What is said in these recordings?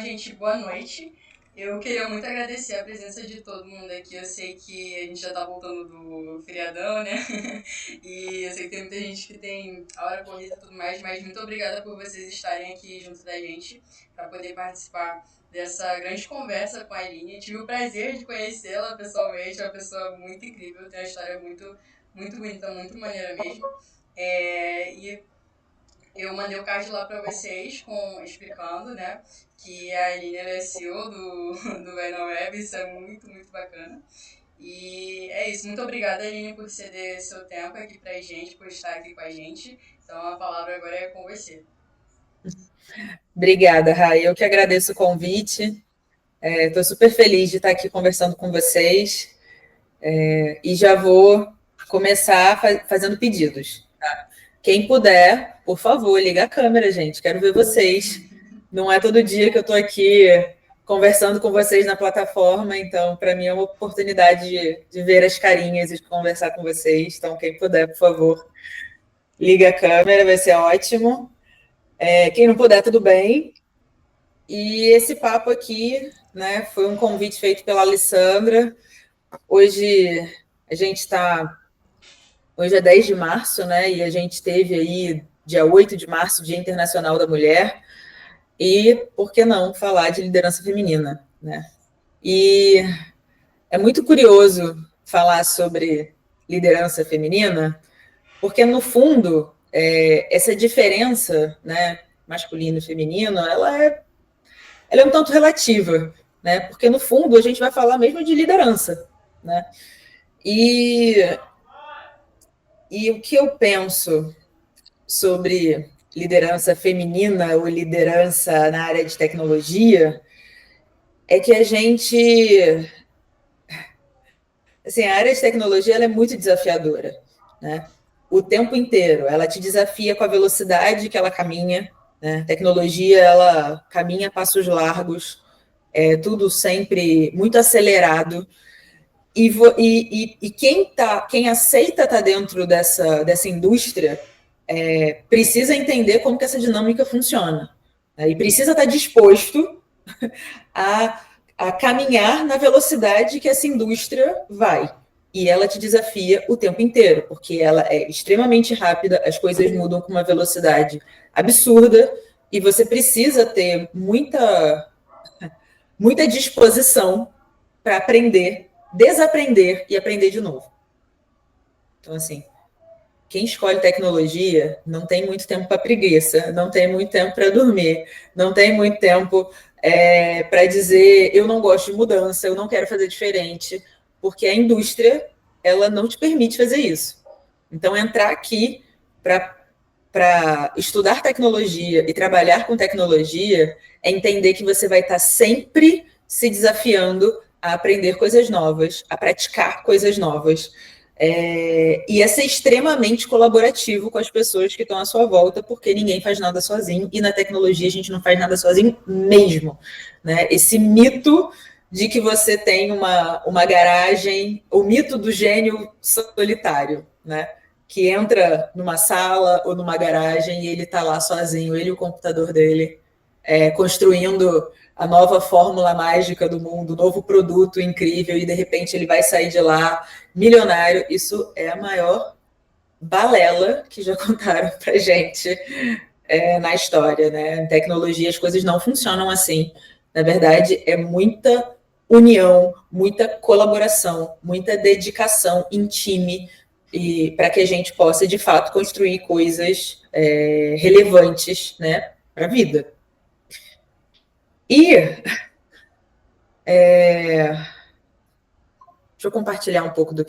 Gente, boa noite. Eu queria muito agradecer a presença de todo mundo aqui. Eu sei que a gente já tá voltando do feriadão, né? E eu sei que tem muita gente que tem a hora corrida e tudo mais, mas muito obrigada por vocês estarem aqui junto da gente para poder participar dessa grande conversa com a Aline. Tive o prazer de conhecê-la pessoalmente, é uma pessoa muito incrível, tem uma história muito bonita, muito maneira mesmo. E eu mandei o card lá para vocês explicando, né, que a Aline é CEO do Vai na Web, isso é muito bacana. E é isso, muito obrigada, Aline, por ceder seu tempo aqui pra gente, por estar aqui com a gente. Então a palavra agora é com você. Obrigada, Rai. Eu que agradeço o convite. Estou super feliz de estar aqui conversando com vocês. E já vou começar fazendo pedidos. Tá? Quem puder, por favor, liga a câmera, gente. Quero ver vocês. Não é todo dia que eu estou aqui conversando com vocês na plataforma, então, para mim é uma oportunidade de ver as carinhas e de conversar com vocês. Então, quem puder, por favor, liga a câmera, vai ser ótimo. Quem não puder, tudo bem. E esse papo aqui, né, foi um convite feito pela Alessandra. Hoje a gente está. Hoje é 10 de março, né? E a gente teve aí, dia 8 de março, Dia Internacional da Mulher. E por que não falar de liderança feminina, né? E é muito curioso falar sobre liderança feminina, porque no fundo, essa diferença, né, masculino e feminino, ela é um tanto relativa, né? Porque no fundo a gente vai falar mesmo de liderança, né? E, e o que eu penso sobre liderança feminina ou liderança na área de tecnologia é que assim, a área de tecnologia ela é muito desafiadora, né? O tempo inteiro, ela te desafia com a velocidade que ela caminha, né? A tecnologia ela caminha a passos largos, é tudo sempre muito acelerado. E quem aceita estar dentro dessa indústria precisa entender como que essa dinâmica funciona, né? E precisa estar disposto a, a caminhar na velocidade que essa indústria vai. E ela te desafia o tempo inteiro, porque ela é extremamente rápida, as coisas mudam com uma velocidade absurda, e você precisa ter muita disposição para aprender, desaprender e aprender de novo. Então, assim, quem escolhe tecnologia não tem muito tempo para preguiça, não tem muito tempo para dormir, não tem muito tempo para dizer eu não gosto de mudança, eu não quero fazer diferente, porque a indústria ela não te permite fazer isso. Então, entrar aqui para estudar tecnologia e trabalhar com tecnologia é entender que você vai estar sempre se desafiando a aprender coisas novas, a praticar coisas novas. E é ser extremamente colaborativo com as pessoas que estão à sua volta, porque ninguém faz nada sozinho, e na tecnologia a gente não faz nada sozinho mesmo. Né? Esse mito de que você tem uma garagem, o mito do gênio solitário, né? Que entra numa sala ou numa garagem e ele está lá sozinho, ele e o computador dele, construindo a nova fórmula mágica do mundo, o novo produto incrível, e de repente ele vai sair de lá milionário. Isso é a maior balela que já contaram pra gente na história, né? Em tecnologia as coisas não funcionam assim. Na verdade, é muita união, muita colaboração, muita dedicação em time, e para que a gente possa de fato construir coisas relevantes, né, para a vida. E deixa eu compartilhar um pouco de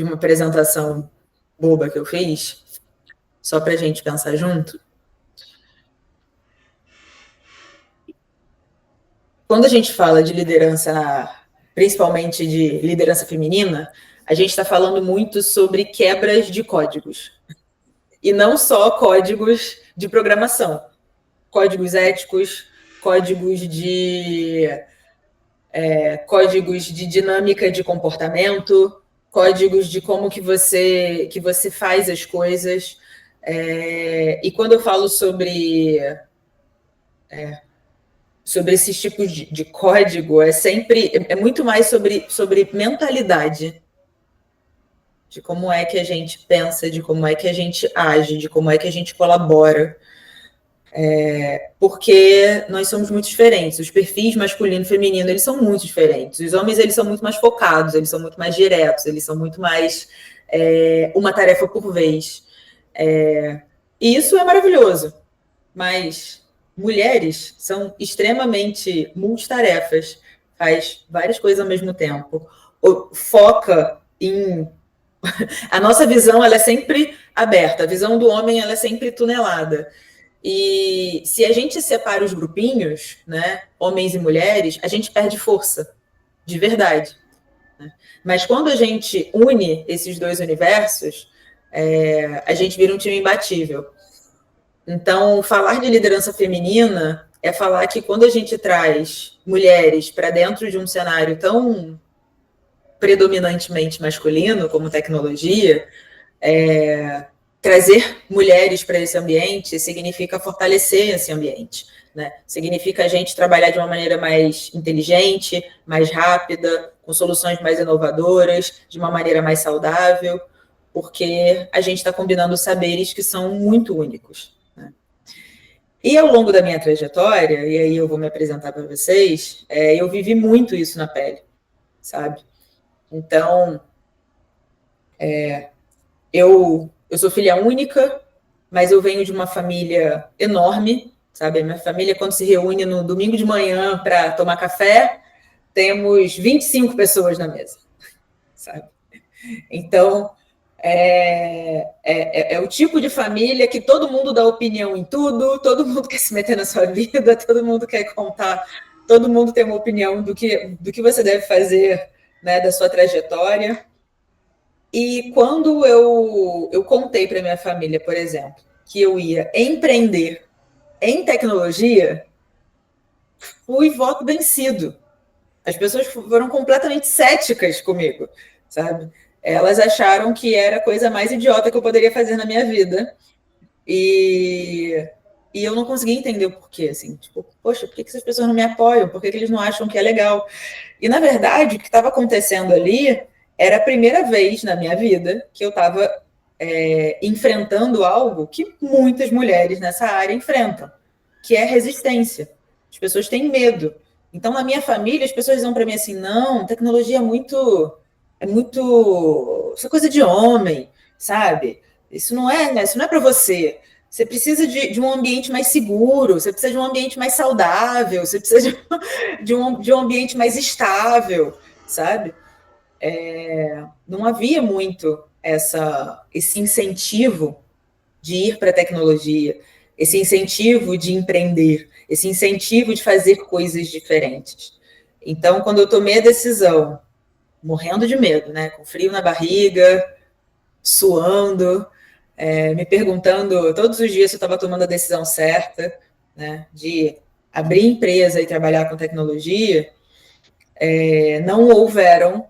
uma apresentação boba que eu fiz, só para a gente pensar junto. Quando a gente fala de liderança, principalmente de liderança feminina, a gente está falando muito sobre quebras de códigos. E não só códigos de programação, códigos éticos, códigos de códigos de dinâmica de comportamento, códigos de como que você faz as coisas. E quando eu falo sobre sobre esses tipos de código é muito mais sobre mentalidade, de como é que a gente pensa, de como é que a gente age, de como é que a gente colabora. Porque nós somos muito diferentes. Os perfis masculino e feminino, eles são muito diferentes. Os homens, eles são muito mais focados, eles são muito mais diretos, eles são muito mais uma tarefa por vez. E isso é maravilhoso. Mas mulheres são extremamente multitarefas, faz várias coisas ao mesmo tempo, foca em... A nossa visão, ela é sempre aberta, a visão do homem, ela é sempre tunelada. E se a gente separa os grupinhos, né, homens e mulheres, a gente perde força, de verdade. Né? Mas quando a gente une esses dois universos, a gente vira um time imbatível. Então, falar de liderança feminina é falar que quando a gente traz mulheres para dentro de um cenário tão predominantemente masculino como tecnologia, trazer mulheres para esse ambiente significa fortalecer esse ambiente, né? Significa a gente trabalhar de uma maneira mais inteligente, mais rápida, com soluções mais inovadoras, de uma maneira mais saudável, porque a gente está combinando saberes que são muito únicos. Né? E ao longo da minha trajetória, e aí eu vou me apresentar para vocês, eu vivi muito isso na pele, sabe? Então, eu sou filha única, mas eu venho de uma família enorme, sabe? A minha família, quando se reúne no domingo de manhã para tomar café, temos 25 pessoas na mesa, sabe? Então, é o tipo de família que todo mundo dá opinião em tudo, todo mundo quer se meter na sua vida, todo mundo quer contar, todo mundo tem uma opinião do que você deve fazer, né, da sua trajetória. E quando eu contei para minha família, por exemplo, que eu ia empreender em tecnologia, fui voto vencido. As pessoas foram completamente céticas comigo, sabe? Elas acharam que era a coisa mais idiota que eu poderia fazer na minha vida. E eu não conseguia entender o porquê, assim. Tipo, poxa, por que essas pessoas não me apoiam? Por que eles não acham que é legal? E, na verdade, o que estava acontecendo ali era a primeira vez na minha vida que eu estava enfrentando algo que muitas mulheres nessa área enfrentam, que é resistência. As pessoas têm medo. Então, na minha família, as pessoas dizem para mim assim, não, tecnologia é muito... Isso é coisa de homem, sabe? Isso não é para você. Você precisa de um ambiente mais seguro, você precisa de um ambiente mais saudável, você precisa de um ambiente mais estável, sabe? Não havia muito esse incentivo de ir para a tecnologia, esse incentivo de empreender, esse incentivo de fazer coisas diferentes. Então, quando eu tomei a decisão, morrendo de medo, né, com frio na barriga, suando, me perguntando todos os dias se eu estava tomando a decisão certa, né, de abrir empresa e trabalhar com tecnologia, não houveram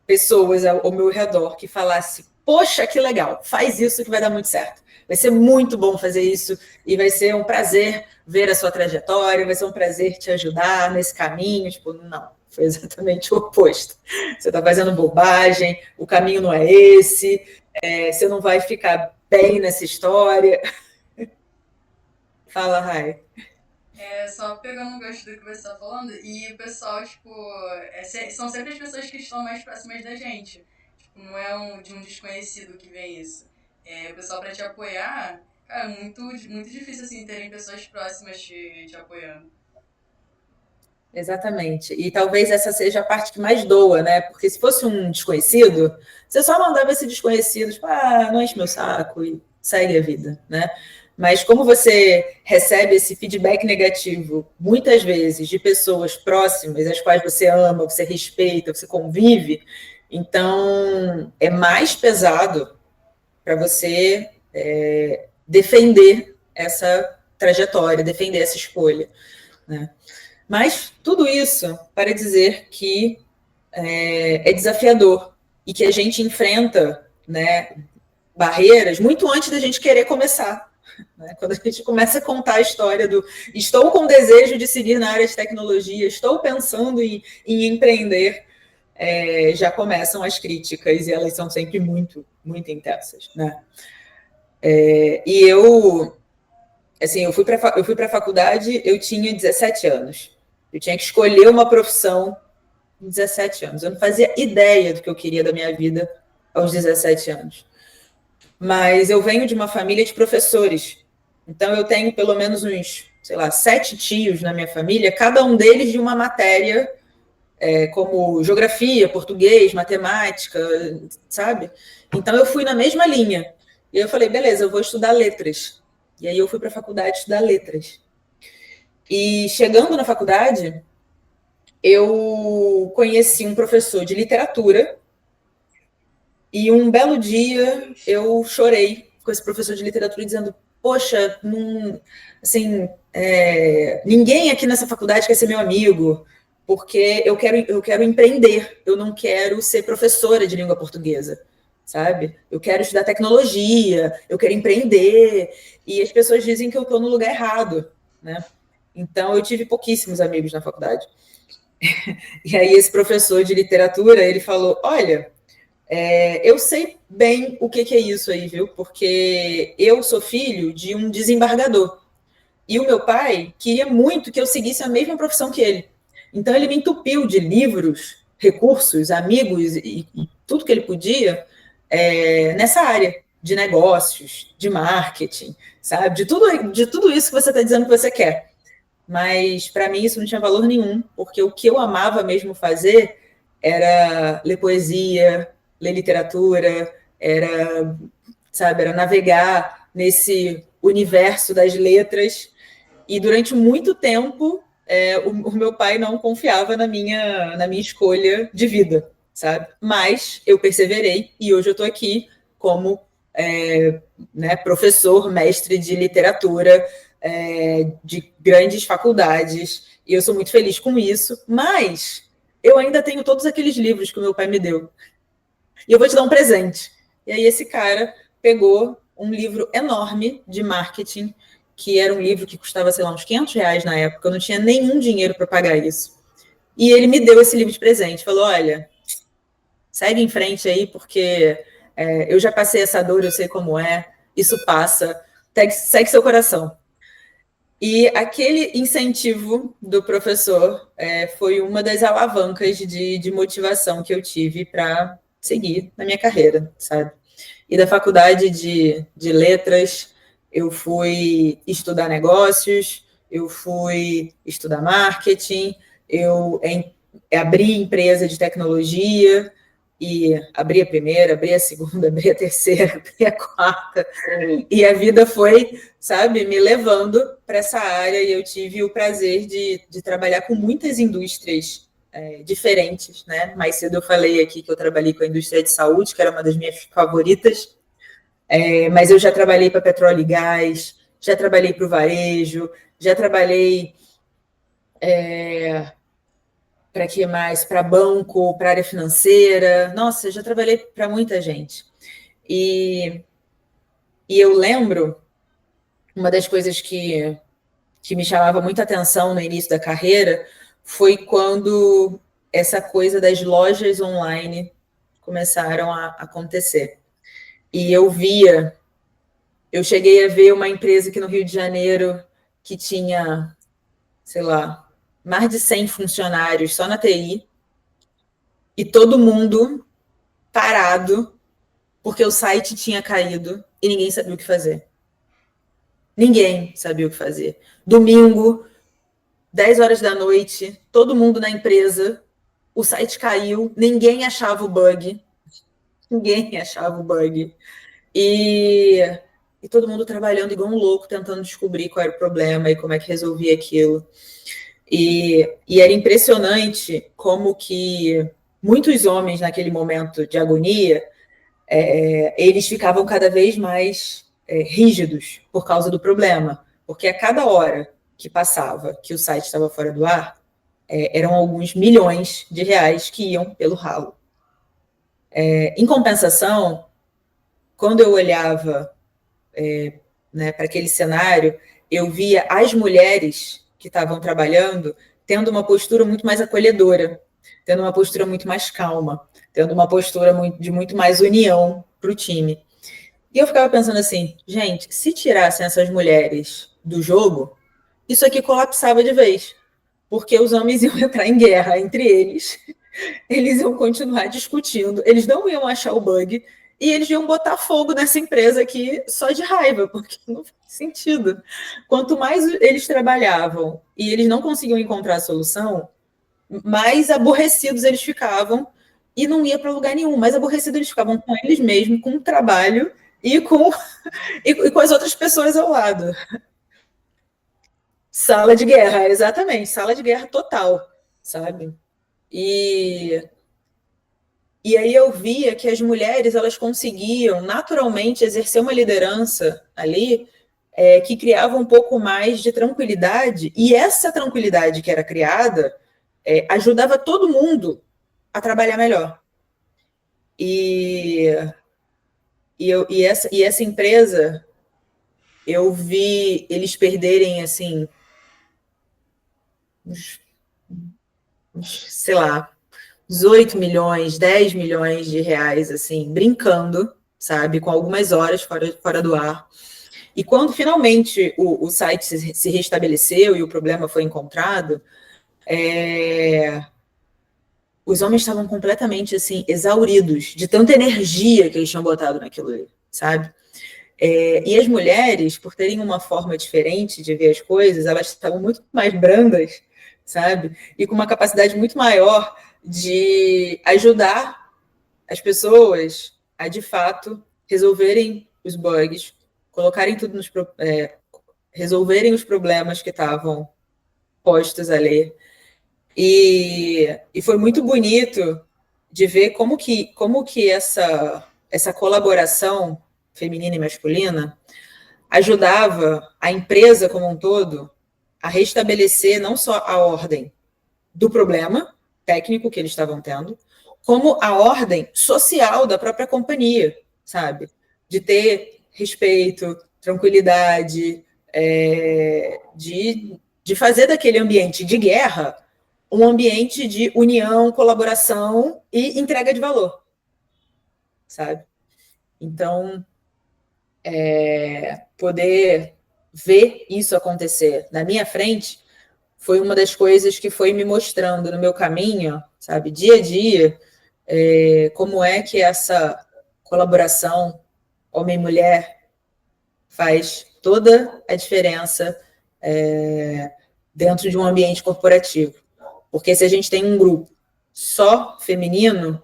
pessoas ao meu redor que falassem, poxa, que legal, faz isso que vai dar muito certo. Vai ser muito bom fazer isso e vai ser um prazer ver a sua trajetória, vai ser um prazer te ajudar nesse caminho. Tipo, não, foi exatamente o oposto. Você está fazendo bobagem, o caminho não é esse, você não vai ficar bem nessa história. Fala, Rai. Só pegando o gosto do que você tá falando, e o pessoal, tipo, são sempre as pessoas que estão mais próximas da gente. Tipo, não é de um desconhecido que vem isso. O pessoal pra te apoiar, cara, muito, muito difícil, assim, terem pessoas próximas te apoiando. Exatamente. E talvez essa seja a parte que mais doa, né? Porque se fosse um desconhecido, você só mandava esse desconhecido, tipo, não enche meu saco e segue a vida, né? Mas como você recebe esse feedback negativo, muitas vezes, de pessoas próximas, as quais você ama, você respeita, você convive, então é mais pesado para você defender essa trajetória, defender essa escolha, né? Mas tudo isso para dizer que é desafiador e que a gente enfrenta, né, barreiras muito antes da gente querer começar. né? Quando a gente começa a contar a história do estou com desejo de seguir na área de tecnologia, estou pensando em empreender, já começam as críticas e elas são sempre muito, muito intensas, né? E assim, eu fui para a faculdade, eu tinha 17 anos. Eu tinha que escolher uma profissão com 17 anos. Eu não fazia ideia do que eu queria da minha vida aos 17 anos. Mas eu venho de uma família de professores. Então eu tenho pelo menos uns, sei lá, 7 tios na minha família, cada um deles de uma matéria, como geografia, português, matemática, sabe? Então eu fui na mesma linha. E eu falei, beleza, eu vou estudar letras. E aí eu fui para a faculdade estudar letras. E chegando na faculdade, eu conheci um professor de literatura e um belo dia eu chorei com esse professor de literatura dizendo, poxa, assim, ninguém aqui nessa faculdade quer ser meu amigo, porque eu quero empreender, eu não quero ser professora de língua portuguesa, sabe? Eu quero estudar tecnologia, eu quero empreender, e as pessoas dizem que eu estou no lugar errado, né? Então, eu tive pouquíssimos amigos na faculdade. E aí, esse professor de literatura, ele falou, olha, eu sei bem o que é isso aí, viu? Porque eu sou filho de um desembargador. E o meu pai queria muito que eu seguisse a mesma profissão que ele. Então, ele me entupiu de livros, recursos, amigos e tudo que ele podia nessa área de negócios, de marketing, sabe? De tudo isso que você está dizendo que você quer. Mas, para mim, isso não tinha valor nenhum, porque o que eu amava mesmo fazer era ler poesia, ler literatura, era navegar nesse universo das letras. E durante muito tempo, o meu pai não confiava na minha escolha de vida, sabe? Mas eu perseverei e hoje eu estou aqui como professor, mestre de literatura, de grandes faculdades, e eu sou muito feliz com isso, mas eu ainda tenho todos aqueles livros que o meu pai me deu. E eu vou te dar um presente. E aí esse cara pegou um livro enorme de marketing, que era um livro que custava, sei lá, uns R$ 500 na época, eu não tinha nenhum dinheiro para pagar isso. E ele me deu esse livro de presente, falou, olha, segue em frente aí, porque eu já passei essa dor, eu sei como é, isso passa, segue seu coração. E aquele incentivo do professor foi uma das alavancas de motivação que eu tive para seguir na minha carreira, sabe? E da faculdade de letras, eu fui estudar negócios, eu fui estudar marketing, eu abri empresa de tecnologia, e abri a primeira, abri a segunda, abri a terceira, abri a quarta, e a vida foi, sabe, me levando para essa área, e eu tive o prazer de trabalhar com muitas indústrias diferentes, né? Mais cedo eu falei aqui que eu trabalhei com a indústria de saúde, que era uma das minhas favoritas, mas eu já trabalhei para petróleo e gás, já trabalhei para o varejo, já trabalhei para que mais? Para banco, para área financeira. Nossa, eu já trabalhei para muita gente. E eu lembro, uma das coisas que me chamava muita atenção no início da carreira foi quando essa coisa das lojas online começaram a acontecer. E eu cheguei a ver uma empresa aqui no Rio de Janeiro que tinha, sei lá, mais de 100 funcionários só na TI, e todo mundo parado porque o site tinha caído e ninguém sabia o que fazer. Ninguém sabia o que fazer. Domingo, 10 horas da noite, todo mundo na empresa, o site caiu, ninguém achava o bug. Ninguém achava o bug. E todo mundo trabalhando igual um louco, tentando descobrir qual era o problema e como é que resolvia aquilo. E era impressionante como que muitos homens, naquele momento de agonia, eles ficavam cada vez mais rígidos por causa do problema. Porque a cada hora que passava que o site estava fora do ar, eram alguns milhões de reais que iam pelo ralo. Em compensação, quando eu olhava né, para aquele cenário, eu via as mulheres que estavam trabalhando tendo uma postura muito mais acolhedora, tendo uma postura muito mais calma, tendo uma postura de muito mais união para o time. E eu ficava pensando assim, gente, se tirassem essas mulheres do jogo, isso aqui colapsava de vez, porque os homens iam entrar em guerra entre eles iam continuar discutindo, eles não iam achar o bug e eles iam botar fogo nessa empresa aqui só de raiva, porque não faz sentido. Quanto mais eles trabalhavam e eles não conseguiam encontrar a solução, mais aborrecidos eles ficavam e não ia para lugar nenhum. Mais aborrecidos eles ficavam com eles mesmos, com o trabalho e com as outras pessoas ao lado. Sala de guerra, exatamente. Sala de guerra total, sabe? E aí eu via que as mulheres elas conseguiam naturalmente exercer uma liderança ali que criava um pouco mais de tranquilidade, e essa tranquilidade que era criada ajudava todo mundo a trabalhar melhor. E essa empresa, eu vi eles perderem, assim, sei lá, 18 milhões, 10 milhões de reais, assim, brincando, sabe, com algumas horas fora do ar. E quando finalmente o site se restabeleceu e o problema foi encontrado, os homens estavam completamente assim exauridos de tanta energia que eles tinham botado naquilo ali, sabe? E as mulheres, por terem uma forma diferente de ver as coisas, elas estavam muito mais brandas, sabe? E com uma capacidade muito maior de ajudar as pessoas a, de fato, resolverem os bugs, colocarem tudo resolverem os problemas que estavam postos ali. E foi muito bonito de ver como que essa colaboração feminina e masculina ajudava a empresa como um todo a restabelecer não só a ordem do problema técnico que eles estavam tendo, como a ordem social da própria companhia, sabe? De ter respeito, tranquilidade, de fazer daquele ambiente de guerra um ambiente de união, colaboração e entrega de valor, sabe? Então, poder ver isso acontecer na minha frente foi uma das coisas que foi me mostrando no meu caminho, sabe, dia a dia, como é que essa colaboração homem-mulher faz toda a diferença dentro de um ambiente corporativo. Porque se a gente tem um grupo só feminino,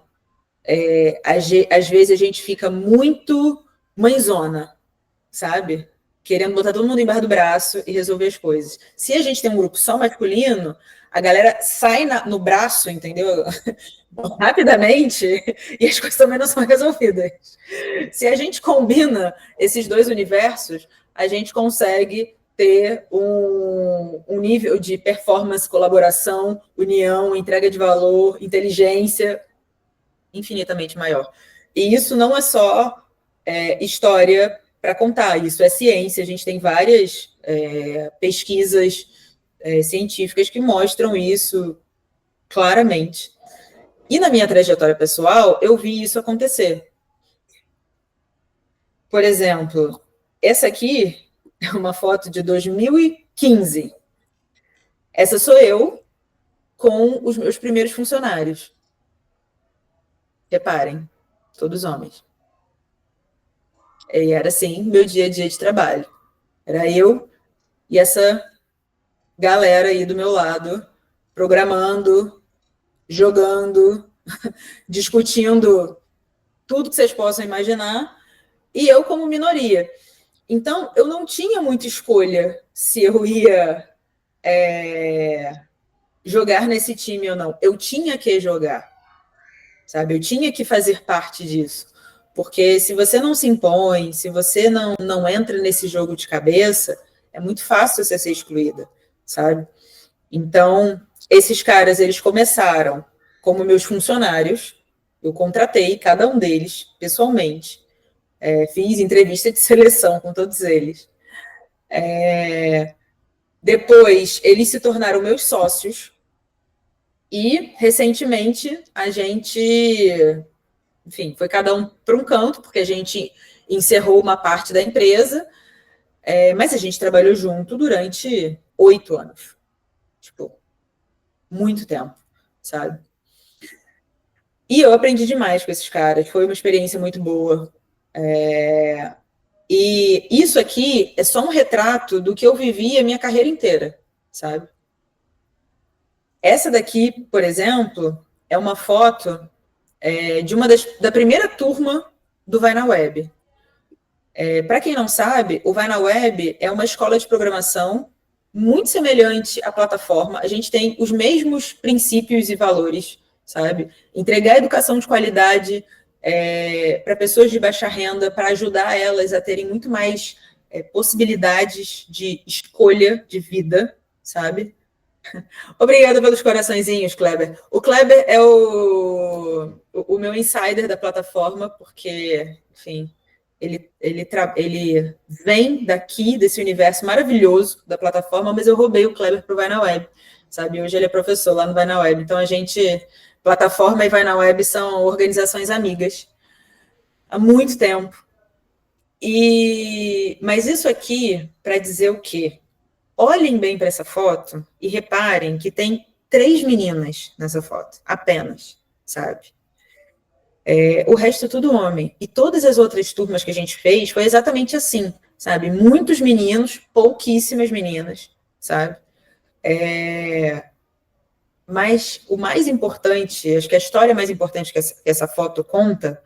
às vezes a gente fica muito mãezona, sabe? Querendo botar todo mundo embaixo do braço e resolver as coisas. Se a gente tem um grupo só masculino, a galera sai no braço, entendeu? Rapidamente, e as coisas também não são resolvidas. Se a gente combina esses dois universos, a gente consegue ter um nível de performance, colaboração, união, entrega de valor, inteligência infinitamente maior. E isso não é só história para contar, isso é ciência. A gente tem várias pesquisas científicas que mostram isso claramente. E na minha trajetória pessoal, eu vi isso acontecer. Por exemplo, essa aqui é uma foto de 2015. Essa sou eu com os meus primeiros funcionários. Reparem, todos homens. E era assim, meu dia a dia de trabalho. Era eu e essa galera aí do meu lado, programando, jogando, discutindo tudo que vocês possam imaginar, e eu como minoria. Então, eu não tinha muita escolha se eu ia jogar nesse time ou não. Eu tinha que jogar, sabe? Eu tinha que fazer parte disso. Porque se você não se impõe, se você não entra nesse jogo de cabeça, é muito fácil você ser excluída, sabe? Então, esses caras, eles começaram como meus funcionários. Eu contratei cada um deles pessoalmente. Fiz entrevista de seleção com todos eles. Depois, eles se tornaram meus sócios. E, recentemente, a gente, enfim, foi cada um para um canto, porque a gente encerrou uma parte da empresa, mas a gente trabalhou junto durante 8 anos. Tipo, muito tempo, sabe? E eu aprendi demais com esses caras, foi uma experiência muito boa. E isso aqui é só um retrato do que eu vivi a minha carreira inteira, sabe? Essa daqui, por exemplo, é uma foto de da primeira turma do Vai na Web. Para quem não sabe, o Vai na Web é uma escola de programação muito semelhante à plataforma. A gente tem os mesmos princípios e valores, sabe? Entregar educação de qualidade para pessoas de baixa renda, para ajudar elas a terem muito mais possibilidades de escolha de vida, sabe? Obrigada pelos coraçõezinhos, Kleber. O Kleber é o meu insider da plataforma, porque, enfim, ele vem daqui, desse universo maravilhoso da plataforma, mas eu roubei o Kleber para o Vai na Web, sabe? Hoje ele é professor lá no Vai na Web. Então, plataforma e Vai na Web são organizações amigas há muito tempo. Mas isso aqui, para dizer o quê? Olhem bem para essa foto e reparem que tem 3 meninas nessa foto, apenas, sabe? O resto é tudo homem. E todas as outras turmas que a gente fez foi exatamente assim, sabe? Muitos meninos, pouquíssimas meninas, sabe? Mas o mais importante, acho que a história mais importante que essa foto conta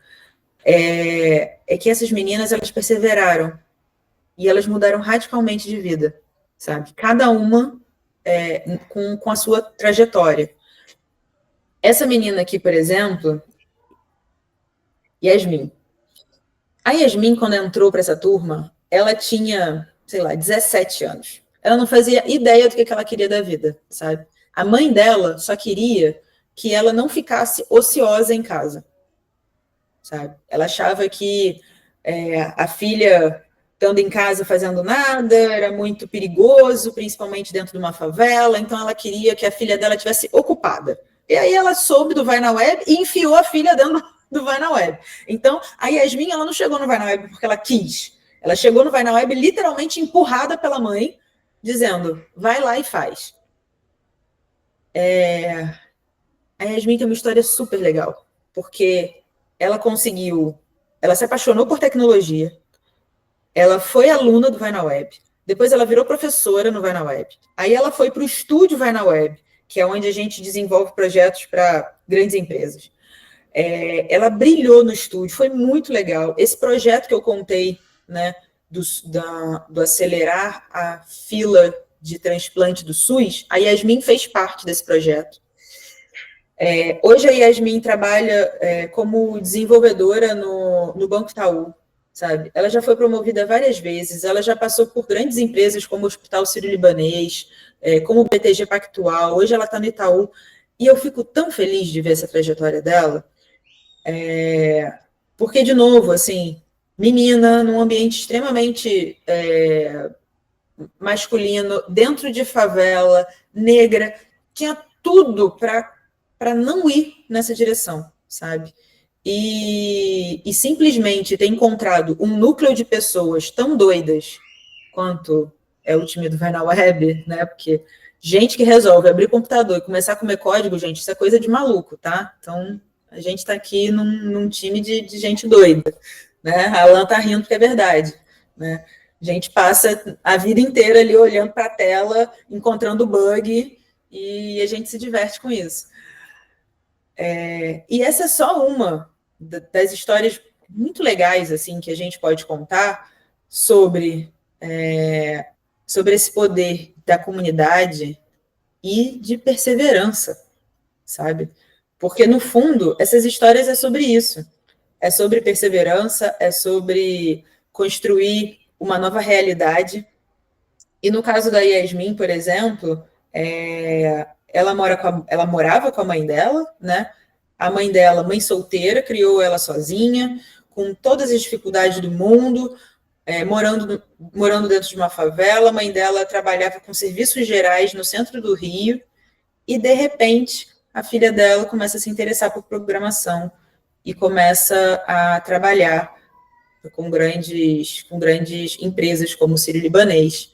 é que essas meninas, elas perseveraram e elas mudaram radicalmente de vida, sabe? Cada uma com a sua trajetória. Essa menina aqui, por exemplo, Yasmin. A Yasmin, quando entrou para essa turma, ela tinha, sei lá, 17 anos. Ela não fazia ideia do que ela queria da vida, sabe? A mãe dela só queria que ela não ficasse ociosa em casa, sabe? Ela achava que a filha estando em casa fazendo nada era muito perigoso, principalmente dentro de uma favela, então ela queria que a filha dela tivesse ocupada. E aí ela soube do Vai na Web e enfiou a filha dentro do Vai na Web. Então, a Yasmin, ela não chegou no Vai na Web porque ela quis. Ela chegou no Vai na Web literalmente empurrada pela mãe, dizendo, vai lá e faz. A Yasmin tem uma história super legal, porque ela se apaixonou por tecnologia, ela foi aluna do Vai na Web, depois ela virou professora no Vai na Web, aí ela foi para o estúdio Vai na Web, que é onde a gente desenvolve projetos para grandes empresas. Ela brilhou no estúdio, foi muito legal. Esse projeto que eu contei, né, do acelerar a fila de transplante do SUS, a Yasmin fez parte desse projeto. Hoje a Yasmin trabalha como desenvolvedora no Banco Itaú, sabe? Ela já foi promovida várias vezes, ela já passou por grandes empresas como o Hospital Sírio-Libanês, como o BTG Pactual, hoje ela está no Itaú, e eu fico tão feliz de ver essa trajetória dela, porque, de novo, assim, menina, num ambiente extremamente masculino, dentro de favela, negra, tinha tudo para não ir nessa direção, sabe? E simplesmente ter encontrado um núcleo de pessoas tão doidas quanto é o time do Vai na Web, né? Porque gente que resolve abrir computador e começar a comer código, gente, isso é coisa de maluco, tá? Então, a gente está aqui num time de gente doida, né? A Alan tá rindo porque é verdade, né? A gente passa a vida inteira ali olhando para a tela, encontrando bug, e a gente se diverte com isso. E essa é só uma das histórias muito legais assim que a gente pode contar sobre esse poder da comunidade e de perseverança, sabe? Porque, no fundo, essas histórias é sobre isso. É sobre perseverança, é sobre construir uma nova realidade. E no caso da Yasmin, por exemplo, ela morava com a mãe dela, né? A mãe dela, mãe solteira, criou ela sozinha, com todas as dificuldades do mundo, morando dentro de uma favela. A mãe dela trabalhava com serviços gerais no centro do Rio e, de repente, a filha dela começa a se interessar por programação e começa a trabalhar com grandes empresas como o Sírio-Libanês.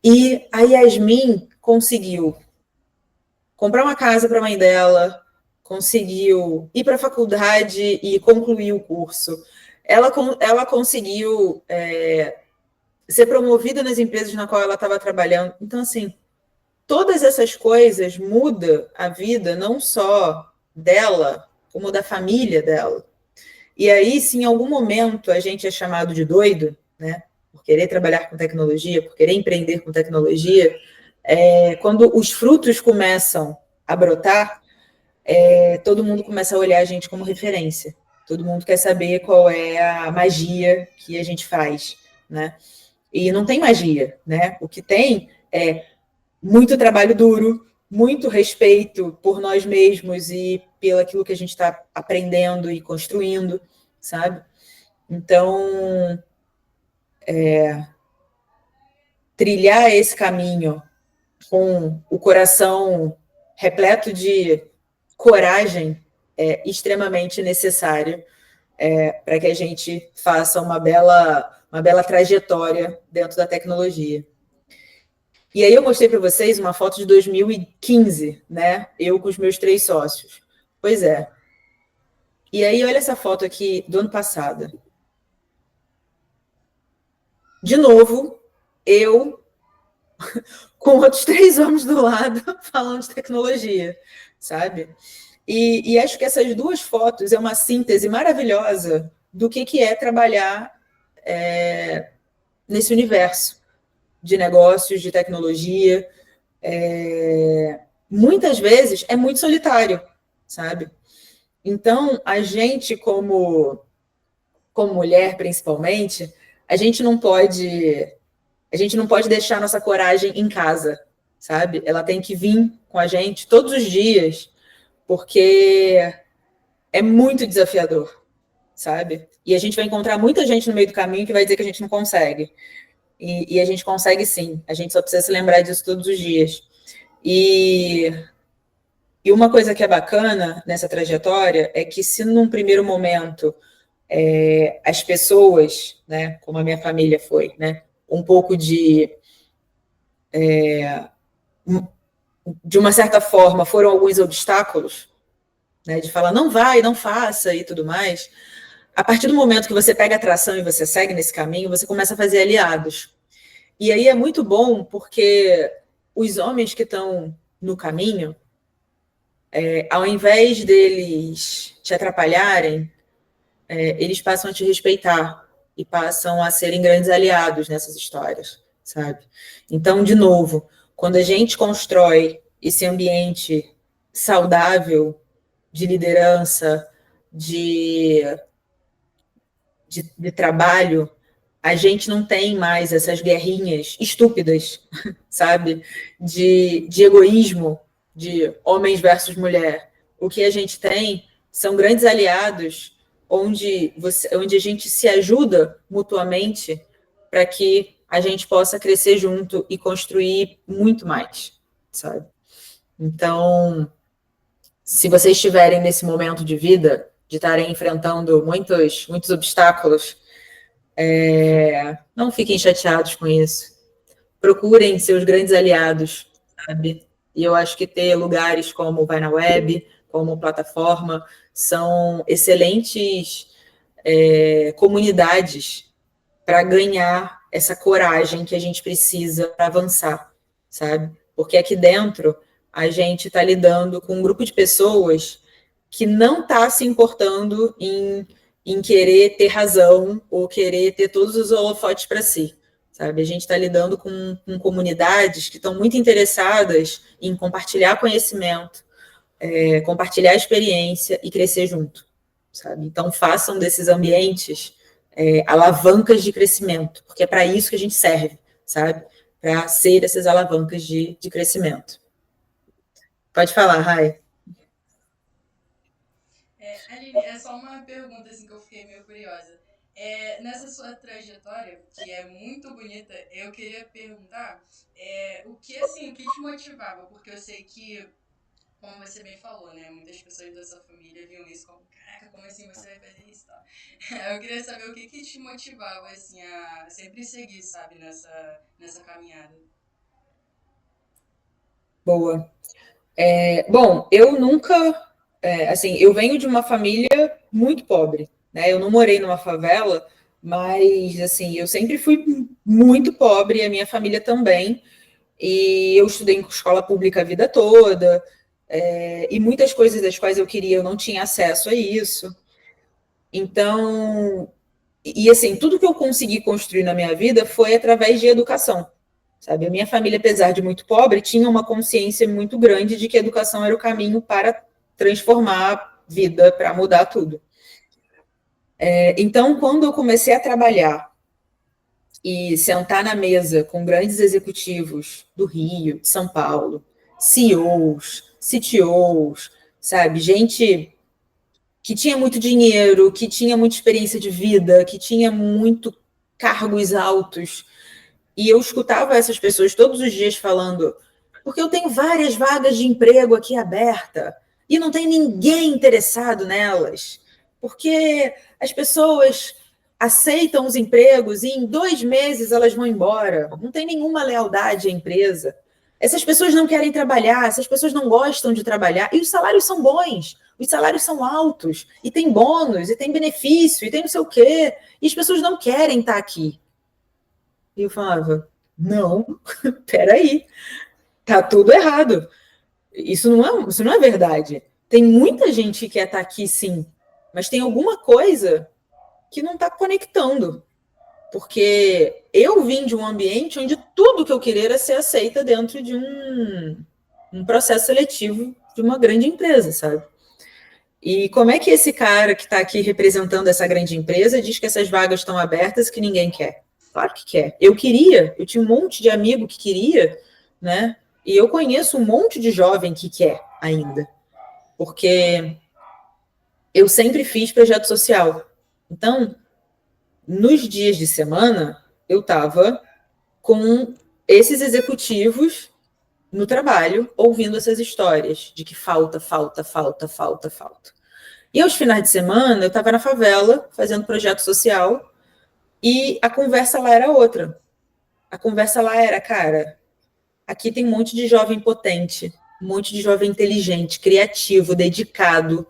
E a Yasmin conseguiu comprar uma casa para a mãe dela, conseguiu ir para a faculdade e concluir o curso. Ela conseguiu ser promovida nas empresas na qual ela estava trabalhando. Então, assim, todas essas coisas mudam a vida não só dela, como da família dela. E aí, se em algum momento a gente é chamado de doido, né, por querer trabalhar com tecnologia, por querer empreender com tecnologia, quando os frutos começam a brotar, todo mundo começa a olhar a gente como referência. Todo mundo quer saber qual é a magia que a gente faz, né? E não tem magia, né? O que tem é muito trabalho duro, muito respeito por nós mesmos e pelo aquilo que a gente está aprendendo e construindo, sabe? Então, trilhar esse caminho com o coração repleto de coragem é extremamente necessário para que a gente faça uma bela trajetória dentro da tecnologia. E aí eu mostrei para vocês uma foto de 2015, né? Eu com os meus 3 sócios. Pois é. E aí olha essa foto aqui do ano passado. De novo, eu com outros 3 homens do lado falando de tecnologia, sabe? E acho que essas 2 fotos é uma síntese maravilhosa do que é trabalhar nesse universo de negócios, de tecnologia. Muitas vezes é muito solitário, sabe? Então, a gente, como mulher, principalmente, a gente não pode deixar nossa coragem em casa, sabe? Ela tem que vir com a gente todos os dias, porque é muito desafiador, sabe? E a gente vai encontrar muita gente no meio do caminho que vai dizer que a gente não consegue. E a gente consegue sim. A gente só precisa se lembrar disso todos os dias. E uma coisa que é bacana nessa trajetória é que, se num primeiro momento as pessoas, né, como a minha família foi, né, um pouco de uma certa forma, foram alguns obstáculos, né, de falar não vai, não faça e tudo mais. A partir do momento que você pega a tração e você segue nesse caminho, você começa a fazer aliados. E aí é muito bom porque os homens que estão no caminho, ao invés deles te atrapalharem, eles passam a te respeitar e passam a serem grandes aliados nessas histórias, sabe? Então, de novo, quando a gente constrói esse ambiente saudável de liderança, de trabalho, a gente não tem mais essas guerrinhas estúpidas, sabe? De egoísmo, de homens versus mulher. O que a gente tem são grandes aliados onde a gente se ajuda mutuamente para que a gente possa crescer junto e construir muito mais, sabe? Então, se vocês estiverem nesse momento de vida, de estarem enfrentando muitos obstáculos, não fiquem chateados com isso. Procurem seus grandes aliados, sabe? E eu acho que ter lugares como o Vai na Web, como plataforma, são excelentes comunidades para ganhar essa coragem que a gente precisa para avançar, sabe? Porque aqui dentro a gente está lidando com um grupo de pessoas que não está se importando em querer ter razão ou querer ter todos os holofotes para si, sabe? A gente está lidando com comunidades que estão muito interessadas em compartilhar conhecimento, compartilhar experiência e crescer junto, sabe? Então, façam desses ambientes alavancas de crescimento, porque é para isso que a gente serve, sabe? Para ser essas alavancas de crescimento. Pode falar, Rai. Aline, é só uma pergunta assim que eu fiquei meio curiosa. Nessa sua trajetória, que é muito bonita, eu queria perguntar o que, assim, o que te motivava? Porque eu sei que, como você bem falou, né? Muitas pessoas da sua família viam isso como, caraca, como assim você vai fazer isso e tal? Eu queria saber o que que te motivava, assim, a sempre seguir, sabe, nessa caminhada. Boa. Bom, eu nunca, assim, eu venho de uma família muito pobre, né? Eu não morei numa favela, mas, assim, eu sempre fui muito pobre, a minha família também, e eu estudei em escola pública a vida toda, e muitas coisas das quais eu queria, eu não tinha acesso a isso. Então, e assim, tudo que eu consegui construir na minha vida foi através de educação, sabe? A minha família, apesar de muito pobre, tinha uma consciência muito grande de que a educação era o caminho para transformar a vida, para mudar tudo. Então, quando eu comecei a trabalhar e sentar na mesa com grandes executivos do Rio, de São Paulo, CEOs, CTOs, sabe? Gente que tinha muito dinheiro, que tinha muita experiência de vida, que tinha muito cargos altos. E eu escutava essas pessoas todos os dias falando, porque eu tenho várias vagas de emprego aqui aberta e não tem ninguém interessado nelas, porque as pessoas aceitam os empregos e em 2 meses elas vão embora, não tem nenhuma lealdade à empresa. Essas pessoas não querem trabalhar, essas pessoas não gostam de trabalhar, e os salários são bons, os salários são altos, e tem bônus, e tem benefício, e tem não sei o quê, e as pessoas não querem estar aqui. E eu falava, não, peraí, tá tudo errado. Isso não é verdade. Tem muita gente que quer estar aqui, sim, mas tem alguma coisa que não está conectando. Porque eu vim de um ambiente onde tudo que eu queria era ser aceita dentro de um processo seletivo de uma grande empresa, sabe? E como é que esse cara que está aqui representando essa grande empresa diz que essas vagas estão abertas e que ninguém quer? Claro que quer. Eu queria, eu tinha um monte de amigo que queria, né? E eu conheço um monte de jovem que quer ainda, porque eu sempre fiz projeto social. Então, nos dias de semana, eu estava com esses executivos no trabalho, ouvindo essas histórias de que falta, falta, falta, falta, falta. E aos finais de semana, eu estava na favela, fazendo projeto social, e a conversa lá era outra. A conversa lá era, cara, aqui tem um monte de jovem potente, um monte de jovem inteligente, criativo, dedicado,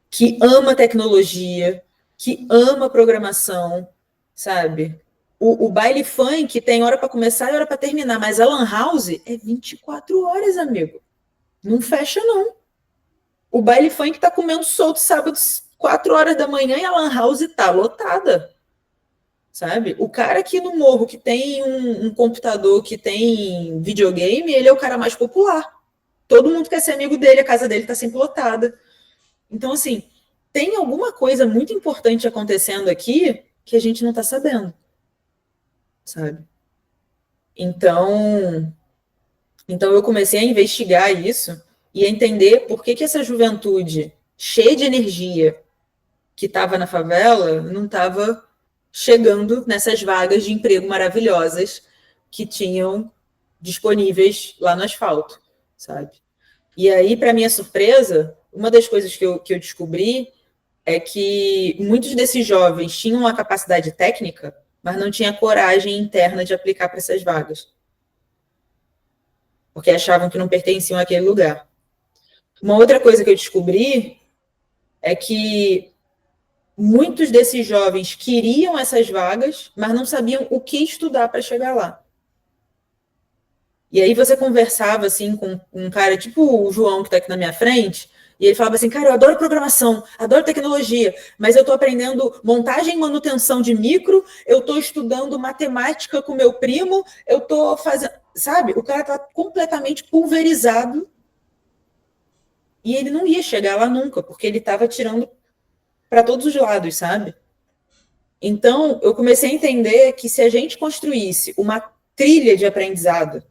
que ama tecnologia, que ama programação, sabe? O baile funk tem hora para começar e hora para terminar, mas a Lan House é 24 horas, amigo. Não fecha, não. O baile funk tá comendo solto sábado, 4 horas da manhã, e a Lan House tá lotada, sabe? O cara aqui no morro que tem um computador, que tem videogame, ele é o cara mais popular. Todo mundo quer ser amigo dele, a casa dele tá sempre lotada. Então, assim, tem alguma coisa muito importante acontecendo aqui que a gente não tá sabendo, sabe? Então, então eu comecei a investigar isso e a entender por que essa juventude cheia de energia que estava na favela não estava chegando nessas vagas de emprego maravilhosas que tinham disponíveis lá no asfalto, sabe? E aí, para minha surpresa, uma das coisas que eu descobri é que muitos desses jovens tinham uma capacidade técnica, mas não tinha coragem interna de aplicar para essas vagas, porque achavam que não pertenciam àquele lugar. Uma outra coisa que eu descobri é que muitos desses jovens queriam essas vagas, mas não sabiam o que estudar para chegar lá. E aí você conversava assim com um cara tipo o João que está aqui na minha frente, e ele falava assim, cara, eu adoro programação, adoro tecnologia, mas eu estou aprendendo montagem e manutenção de micro, eu estou estudando matemática com meu primo, eu estou fazendo... Sabe? O cara está completamente pulverizado e ele não ia chegar lá nunca, porque ele estava tirando para todos os lados, sabe? Então, eu comecei a entender que se a gente construísse uma trilha de aprendizado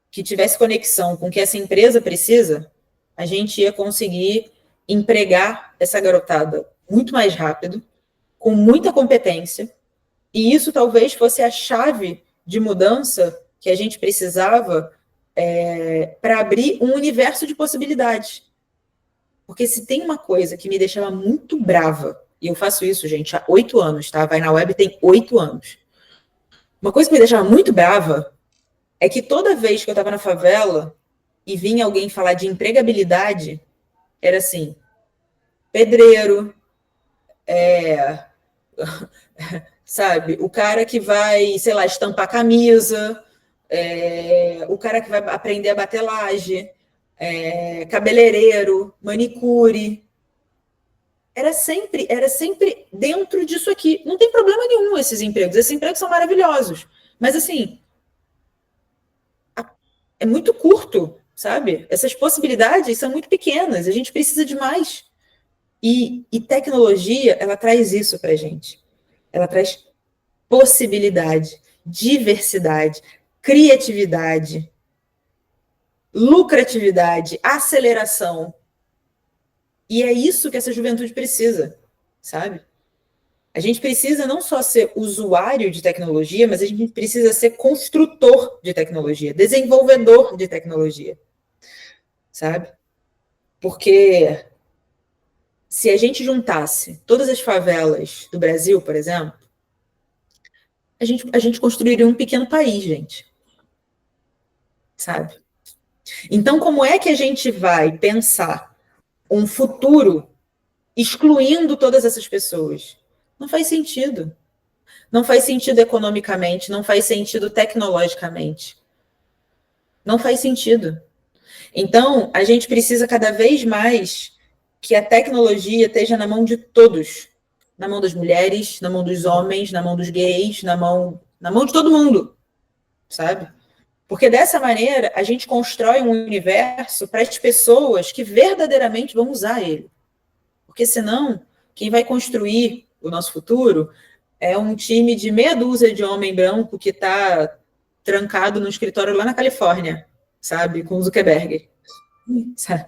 que tivesse conexão com o que essa empresa precisa, a gente ia conseguir empregar essa garotada muito mais rápido, com muita competência, e isso talvez fosse a chave de mudança que a gente precisava para abrir um universo de possibilidades. Porque se tem uma coisa que me deixava muito brava, e eu faço isso, gente, há 8 anos, tá? Vai na Web tem 8 anos. Uma coisa que me deixava muito brava é que toda vez que eu estava na favela e vinha alguém falar de empregabilidade, era assim, pedreiro, sabe, o cara que vai, sei lá, estampar camisa, o cara que vai aprender a bater laje, cabeleireiro, manicure. Era sempre dentro disso aqui. Não tem problema nenhum esses empregos. Esses empregos são maravilhosos. Mas, assim, é muito curto, sabe? Essas possibilidades são muito pequenas. A gente precisa de mais. E tecnologia, ela traz isso para a gente. Ela traz possibilidade, diversidade, criatividade, lucratividade, aceleração. E é isso que essa juventude precisa, sabe? A gente precisa não só ser usuário de tecnologia, mas a gente precisa ser construtor de tecnologia, desenvolvedor de tecnologia, sabe? Porque se a gente juntasse todas as favelas do Brasil, por exemplo, a gente construiria um pequeno país, gente. Sabe? Então, como é que a gente vai pensar um futuro excluindo todas essas pessoas? Não faz sentido. Não faz sentido economicamente, não faz sentido tecnologicamente. Não faz sentido. Então, a gente precisa cada vez mais que a tecnologia esteja na mão de todos. Na mão das mulheres, na mão dos homens, na mão dos gays, na mão de todo mundo, sabe? Porque dessa maneira a gente constrói um universo para as pessoas que verdadeiramente vão usar ele. Porque senão, quem vai construir o nosso futuro é um time de meia dúzia de homem branco que está trancado no escritório lá na Califórnia, sabe? Com o Zuckerberg. Sabe?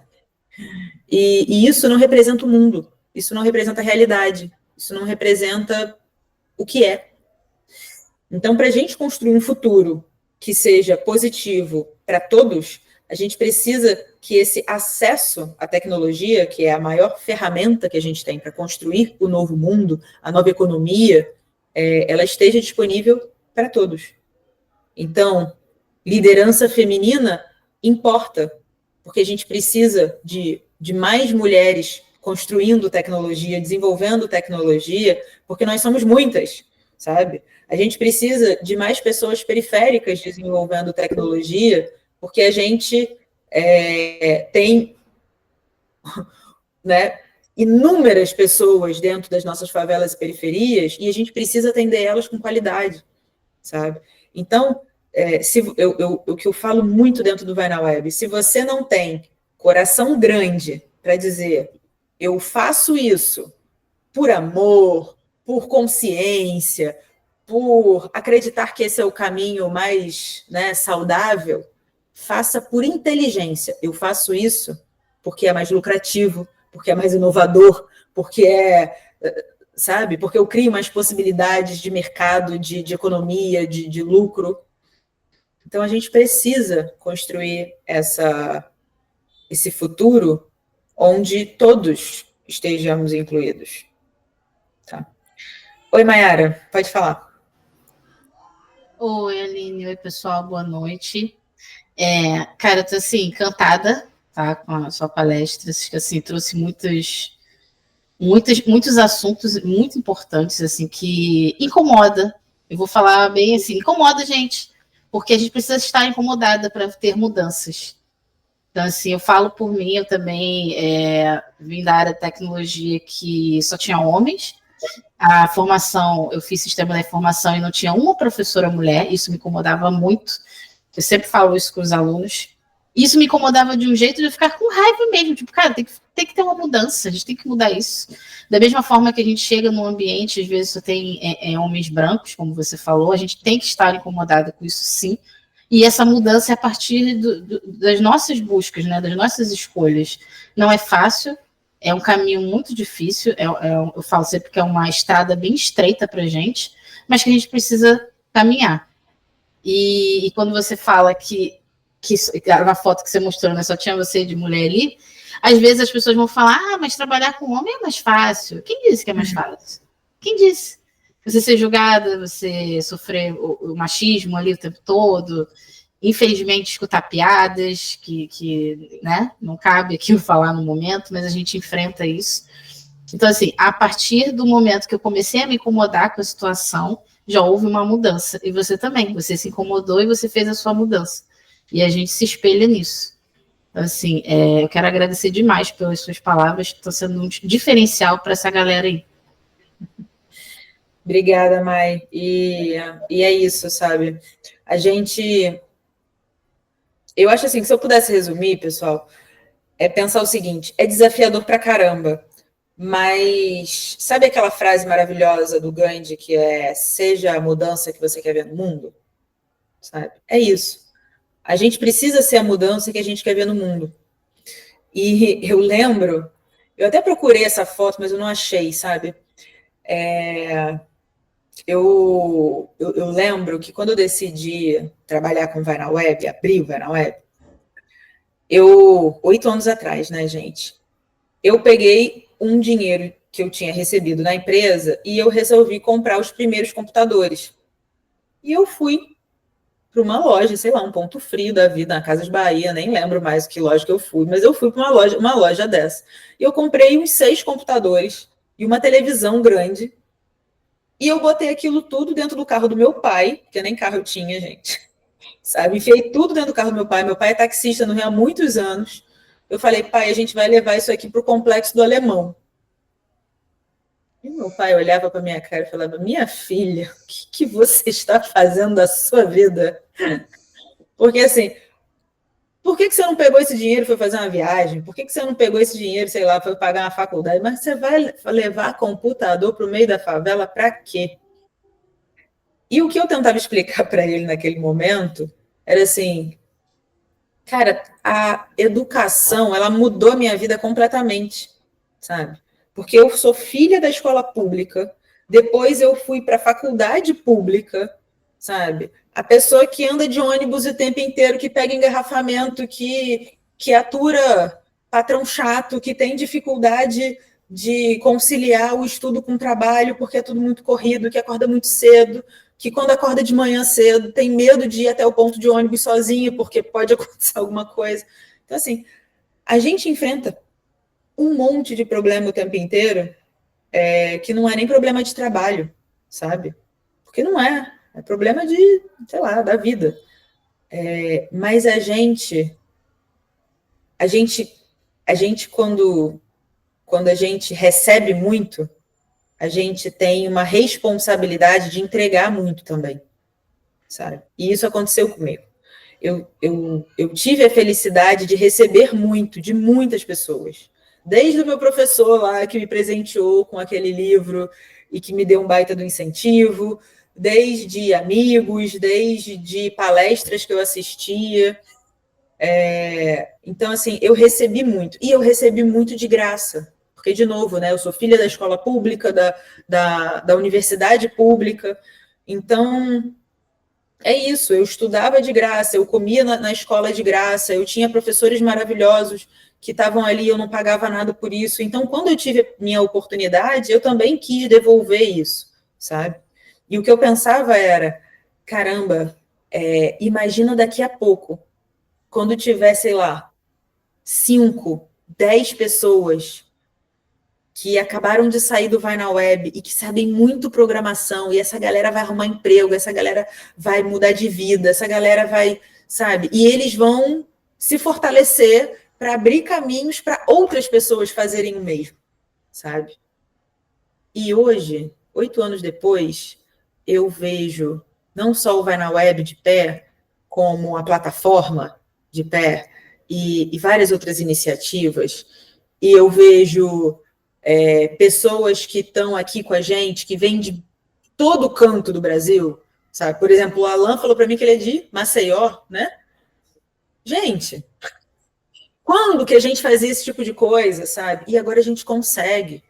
E isso não representa o mundo. Isso não representa a realidade. Isso não representa o que é. Então, para a gente construir um futuro que seja positivo para todos, a gente precisa que esse acesso à tecnologia, que é a maior ferramenta que a gente tem para construir o novo mundo, a nova economia, ela esteja disponível para todos. Então, liderança feminina importa, porque a gente precisa de mais mulheres construindo tecnologia, desenvolvendo tecnologia, porque nós somos muitas, sabe? A gente precisa de mais pessoas periféricas desenvolvendo tecnologia, porque a gente tem, né, inúmeras pessoas dentro das nossas favelas e periferias, e a gente precisa atender elas com qualidade, sabe? Então, o que eu falo muito dentro do Vai na Web, se você não tem coração grande para dizer, eu faço isso por amor, por consciência, por acreditar que esse é o caminho mais, né, saudável, faça por inteligência. Eu faço isso porque é mais lucrativo, porque é mais inovador, porque sabe? Porque eu crio mais possibilidades de mercado, de economia, de lucro. Então, a gente precisa construir esse futuro onde todos estejamos incluídos. Tá? Oi, Mayara, pode falar. Oi, Aline. Oi, pessoal. Boa noite. Cara, eu tô, assim, encantada, tá, com a sua palestra. Acho que, assim, trouxe muitos assuntos muito importantes, assim, que incomoda. Eu vou falar bem assim, incomoda a gente, porque a gente precisa estar incomodada para ter mudanças. Então, assim, eu falo por mim, eu também vim da área de tecnologia que só tinha homens. A formação, eu fiz sistema da informação e não tinha uma professora mulher, isso me incomodava muito. Eu sempre falo isso com os alunos. Isso me incomodava de um jeito de eu ficar com raiva mesmo. Tipo, cara, tem que ter uma mudança, a gente tem que mudar isso. Da mesma forma que a gente chega num ambiente, às vezes só tem homens brancos, como você falou, a gente tem que estar incomodado com isso, sim. E essa mudança é a partir das nossas buscas, né, das nossas escolhas. Não é fácil, É um caminho muito difícil, eu falo sempre que é uma estrada bem estreita para a gente, mas que a gente precisa caminhar. E quando você fala que na foto que você mostrou, né, só tinha você de mulher ali, às vezes as pessoas vão falar, mas trabalhar com homem é mais fácil. Quem disse que é mais fácil? Quem disse? Você ser julgada, você sofrer o machismo ali o tempo todo, infelizmente escutar piadas que né, não cabe aqui eu falar no momento, mas a gente enfrenta isso. Então, assim, a partir do momento que eu comecei a me incomodar com a situação, já houve uma mudança. E você também, você se incomodou e você fez a sua mudança. E a gente se espelha nisso. Então, assim, eu quero agradecer demais pelas suas palavras, que estão sendo um diferencial para essa galera aí. Obrigada, Mai. E é isso, sabe? Eu acho assim, que se eu pudesse resumir, pessoal, é pensar o seguinte, é desafiador pra caramba, mas sabe aquela frase maravilhosa do Gandhi que é seja a mudança que você quer ver no mundo? Sabe? É isso. A gente precisa ser a mudança que a gente quer ver no mundo. E eu lembro, eu até procurei essa foto, mas eu não achei, sabe? Eu lembro que quando eu decidi trabalhar com Vai na Web, abrir o Vai na Web, 8 anos atrás, né, gente? Eu peguei um dinheiro que eu tinha recebido na empresa e eu resolvi comprar os primeiros computadores. E eu fui para uma loja, sei lá, um Ponto Frio da vida, na Casas Bahia, nem lembro mais que loja que eu fui, mas eu fui para uma loja dessa. E eu comprei uns 6 computadores e uma televisão grande. E eu botei aquilo tudo dentro do carro do meu pai, porque nem carro eu tinha, gente. Sabe? Enfiei tudo dentro do carro do meu pai. Meu pai é taxista no Rio há muitos anos. Eu falei, pai, a gente vai levar isso aqui para o Complexo do Alemão. E meu pai olhava para minha cara e falava, minha filha, o que você está fazendo da sua vida? Porque assim, por que você não pegou esse dinheiro e foi fazer uma viagem? Por que você não pegou esse dinheiro, sei lá, foi pagar uma faculdade? Mas você vai levar computador para o meio da favela para quê? E o que eu tentava explicar para ele naquele momento era assim, cara, a educação, ela mudou a minha vida completamente, sabe? Porque eu sou filha da escola pública, depois eu fui para a faculdade pública, sabe? A pessoa que anda de ônibus o tempo inteiro, que pega engarrafamento, que atura patrão chato, que tem dificuldade de conciliar o estudo com o trabalho, porque é tudo muito corrido, que acorda muito cedo, que quando acorda de manhã cedo tem medo de ir até o ponto de ônibus sozinho, porque pode acontecer alguma coisa. Então, assim, a gente enfrenta um monte de problema o tempo inteiro, que não é nem problema de trabalho, sabe? Porque não é problema de, sei lá, da vida. Mas a gente quando a gente recebe muito, a gente tem uma responsabilidade de entregar muito também, sabe? E isso aconteceu comigo. Eu tive a felicidade de receber muito de muitas pessoas. Desde o meu professor lá, que me presenteou com aquele livro e que me deu um baita do incentivo, desde amigos, desde palestras que eu assistia. Então, assim, eu recebi muito. E eu recebi muito de graça. Porque, de novo, né, eu sou filha da escola pública, da universidade pública. Então, é isso. Eu estudava de graça, eu comia na escola de graça, eu tinha professores maravilhosos que estavam ali, eu não pagava nada por isso. Então, quando eu tive minha oportunidade, eu também quis devolver isso, sabe? E o que eu pensava era, caramba, imagina daqui a pouco, quando tiver, sei lá, 5, 10 pessoas que acabaram de sair do Vai na Web e que sabem muito programação, e essa galera vai arrumar emprego, essa galera vai mudar de vida, essa galera vai, sabe? E eles vão se fortalecer para abrir caminhos para outras pessoas fazerem o mesmo, sabe? E hoje, 8 anos depois, eu vejo não só o Vai na Web de pé, como a plataforma de pé e várias outras iniciativas, e eu vejo pessoas que estão aqui com a gente, que vêm de todo canto do Brasil, sabe? Por exemplo, o Alan falou para mim que ele é de Maceió, né? Gente, quando falando que a gente fazia esse tipo de coisa, sabe? E agora a gente consegue,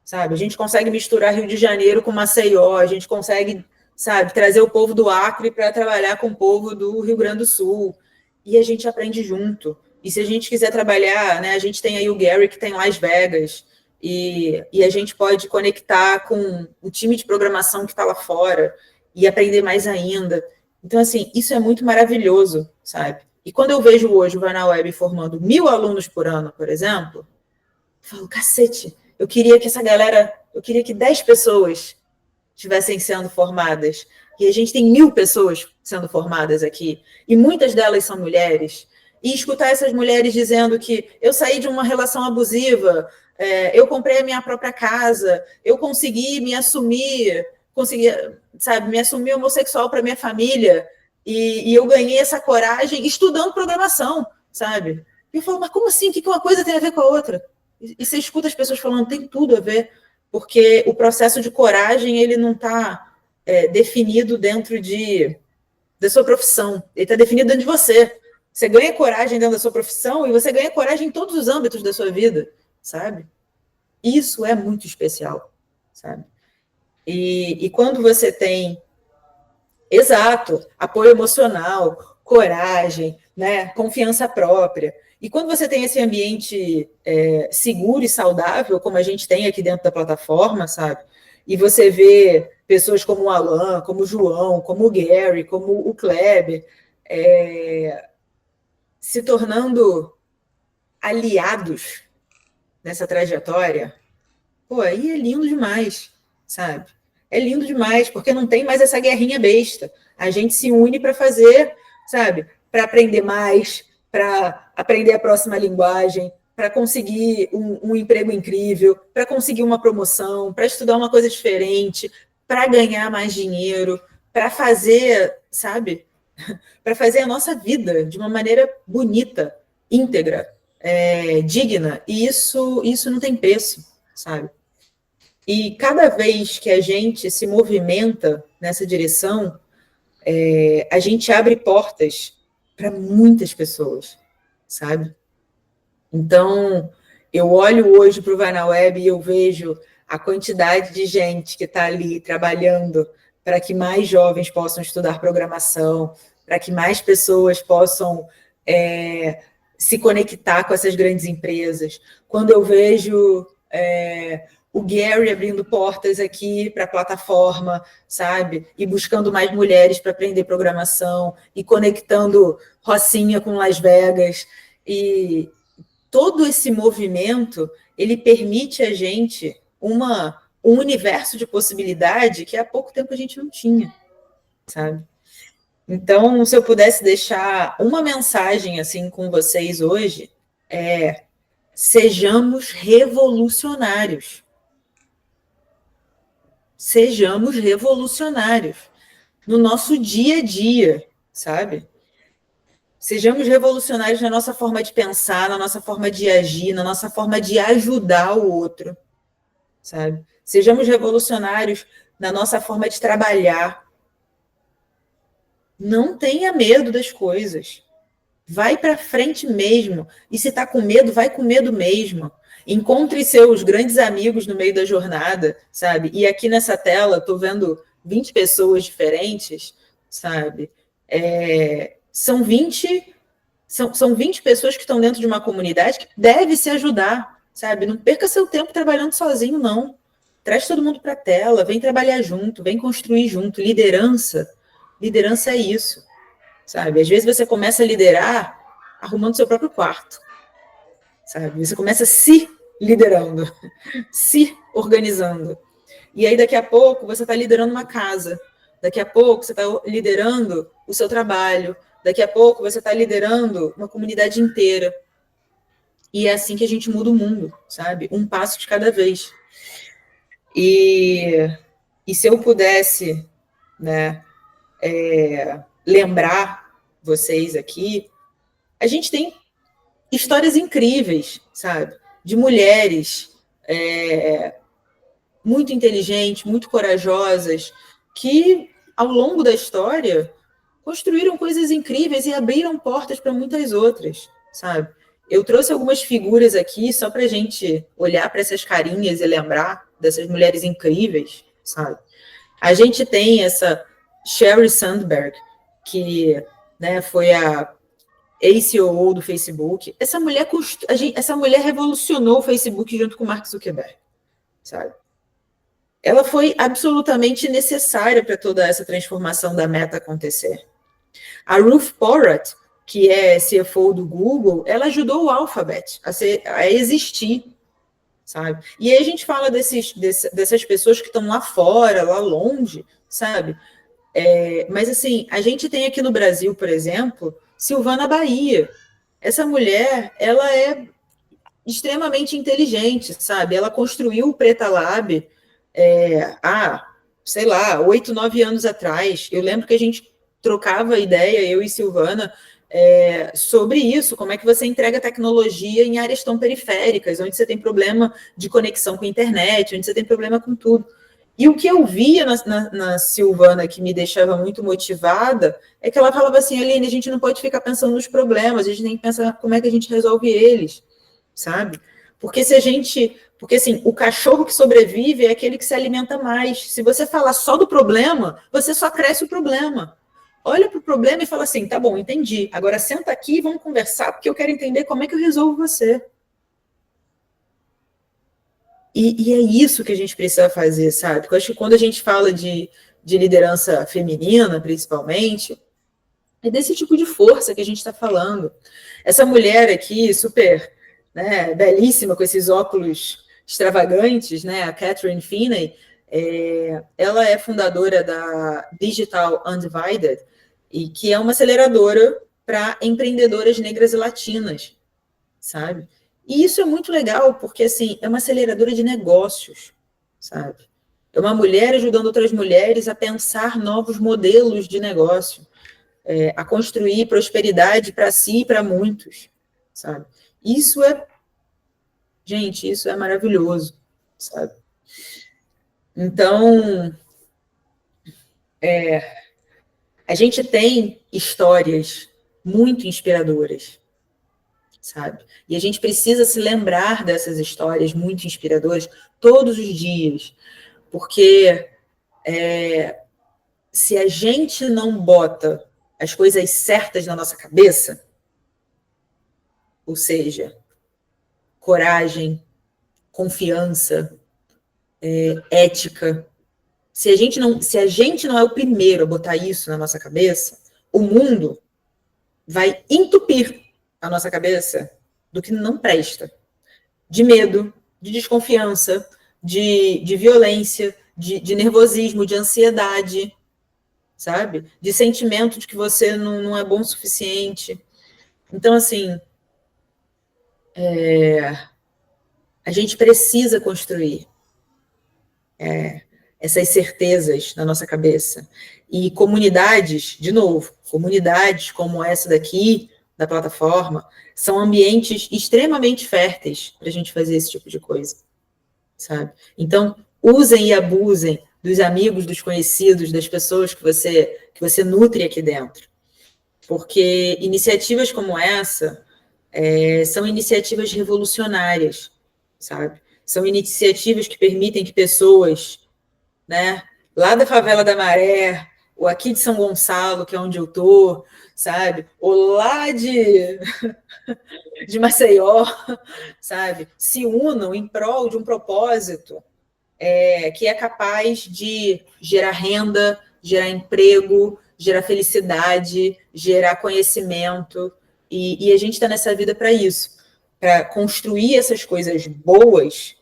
sabe? A gente consegue misturar Rio de Janeiro com Maceió, a gente consegue, sabe, trazer o povo do Acre para trabalhar com o povo do Rio Grande do Sul. E a gente aprende junto. E se a gente quiser trabalhar, né, a gente tem aí o Gary, que tem Las Vegas, e a gente pode conectar com o time de programação que está lá fora e aprender mais ainda. Então, assim, isso é muito maravilhoso, sabe? E quando eu vejo hoje o Vai na Web formando 1.000 alunos por ano, por exemplo, eu falo, cacete, eu queria que 10 pessoas estivessem sendo formadas. E a gente tem 1.000 pessoas sendo formadas aqui, e muitas delas são mulheres. E escutar essas mulheres dizendo que eu saí de uma relação abusiva, eu comprei a minha própria casa, eu consegui me assumir, sabe, me assumir homossexual para minha família, e eu ganhei essa coragem estudando programação, sabe? E eu falo, mas como assim? O que uma coisa tem a ver com a outra? E você escuta as pessoas falando, tem tudo a ver, porque o processo de coragem, ele não está definido dentro da sua profissão, ele está definido dentro de você. Você ganha coragem dentro da sua profissão e você ganha coragem em todos os âmbitos da sua vida, sabe? Isso é muito especial, sabe? E quando você tem, exato, apoio emocional, coragem, né, confiança própria, e quando você tem esse ambiente seguro e saudável, como a gente tem aqui dentro da plataforma, sabe? E você vê pessoas como o Alan, como o João, como o Gary, como o Kleber, se tornando aliados nessa trajetória, pô, aí é lindo demais, sabe? É lindo demais, porque não tem mais essa guerrinha besta. A gente se une para fazer, sabe? Para aprender mais, para aprender a próxima linguagem, para conseguir um emprego incrível, para conseguir uma promoção, para estudar uma coisa diferente, para ganhar mais dinheiro, para fazer, sabe? Para fazer a nossa vida de uma maneira bonita, íntegra, digna. E isso não tem preço, sabe? E cada vez que a gente se movimenta nessa direção, a gente abre portas para muitas pessoas, sabe? Então, eu olho hoje para o Vai na Web e eu vejo a quantidade de gente que está ali trabalhando para que mais jovens possam estudar programação, para que mais pessoas possam se conectar com essas grandes empresas. Quando eu vejo o Gary abrindo portas aqui para a plataforma, sabe? E buscando mais mulheres para aprender programação, e conectando Rocinha com Las Vegas. E todo esse movimento, ele permite a gente um universo de possibilidade que há pouco tempo a gente não tinha, sabe? Então, se eu pudesse deixar uma mensagem assim com vocês hoje, sejamos revolucionários. Sejamos revolucionários no nosso dia a dia, sabe? Sejamos revolucionários na nossa forma de pensar, na nossa forma de agir, na nossa forma de ajudar o outro, sabe? Sejamos revolucionários na nossa forma de trabalhar. Não tenha medo das coisas. Vai para frente mesmo. E se está com medo, vai com medo mesmo. Encontre seus grandes amigos no meio da jornada, sabe? E aqui nessa tela, estou vendo 20 pessoas diferentes, sabe? São 20 pessoas que estão dentro de uma comunidade que deve se ajudar, sabe? Não perca seu tempo trabalhando sozinho, não. Traz todo mundo para a tela, vem trabalhar junto, vem construir junto. Liderança é isso, sabe? Às vezes você começa a liderar arrumando seu próprio quarto, sabe? Você começa se liderando, se organizando. E aí, daqui a pouco, você está liderando uma casa. Daqui a pouco, você está liderando o seu trabalho. Daqui a pouco, você está liderando uma comunidade inteira. E é assim que a gente muda o mundo, sabe? Um passo de cada vez. E se eu pudesse, né, lembrar vocês aqui, a gente tem histórias incríveis, sabe? De mulheres muito inteligentes, muito corajosas, que, ao longo da história, construíram coisas incríveis e abriram portas para muitas outras, sabe? Eu trouxe algumas figuras aqui só para a gente olhar para essas carinhas e lembrar dessas mulheres incríveis, sabe? A gente tem essa Sheryl Sandberg, que, né, foi a ex-CEO do Facebook. Essa mulher revolucionou o Facebook junto com o Mark Zuckerberg, sabe? Ela foi absolutamente necessária para toda essa transformação da Meta acontecer. A Ruth Porat, que é CFO do Google, ela ajudou o Alphabet a existir, sabe? E aí a gente fala dessas pessoas que estão lá fora, lá longe, sabe? Mas, assim, a gente tem aqui no Brasil, por exemplo, Silvana Bahia. Essa mulher, ela é extremamente inteligente, sabe? Ela construiu o Preta Lab sei lá, 8, 9 anos atrás. Eu lembro que a gente trocava ideia, eu e Silvana, sobre isso, como é que você entrega tecnologia em áreas tão periféricas, onde você tem problema de conexão com a internet, onde você tem problema com tudo. E o que eu via na Silvana, que me deixava muito motivada, é que ela falava assim, Aline, a gente não pode ficar pensando nos problemas, a gente tem que pensar como é que a gente resolve eles, sabe? Porque assim, o cachorro que sobrevive é aquele que se alimenta mais. Se você falar só do problema, você só cresce o problema. Olha para o problema e fala assim, tá bom, entendi. Agora senta aqui e vamos conversar, porque eu quero entender como é que eu resolvo você. E é isso que a gente precisa fazer, sabe? Porque eu acho que quando a gente fala de liderança feminina, principalmente, é desse tipo de força que a gente está falando. Essa mulher aqui, super, né, belíssima, com esses óculos extravagantes, né, a Catherine Finney, ela é fundadora da Digital Undivided, e que é uma aceleradora para empreendedoras negras e latinas, sabe? E isso é muito legal, porque, assim, é uma aceleradora de negócios, sabe? É uma mulher ajudando outras mulheres a pensar novos modelos de negócio, a construir prosperidade para si e para muitos, sabe? Gente, isso é maravilhoso, sabe? Então, a gente tem histórias muito inspiradoras, sabe? E a gente precisa se lembrar dessas histórias muito inspiradoras todos os dias, porque se a gente não bota as coisas certas na nossa cabeça, ou seja, coragem, confiança, ética, se a gente não é o primeiro a botar isso na nossa cabeça, o mundo vai entupir a nossa cabeça do que não presta. De medo, de desconfiança, de violência, de nervosismo, de ansiedade, sabe? De sentimento de que você não é bom o suficiente. Então, assim, a gente precisa construir essas certezas na nossa cabeça. E comunidades, de novo, comunidades como essa daqui, da plataforma, são ambientes extremamente férteis para a gente fazer esse tipo de coisa, sabe? Então, usem e abusem dos amigos, dos conhecidos, das pessoas que você nutre aqui dentro. Porque iniciativas como essa são iniciativas revolucionárias, sabe? São iniciativas que permitem que pessoas, né, lá da Favela da Maré, ou aqui de São Gonçalo, que é onde eu estou, sabe? Ou lá de Maceió, sabe? Se unam em prol de um propósito que é capaz de gerar renda, gerar emprego, gerar felicidade, gerar conhecimento. E a gente está nessa vida para isso, para construir essas coisas boas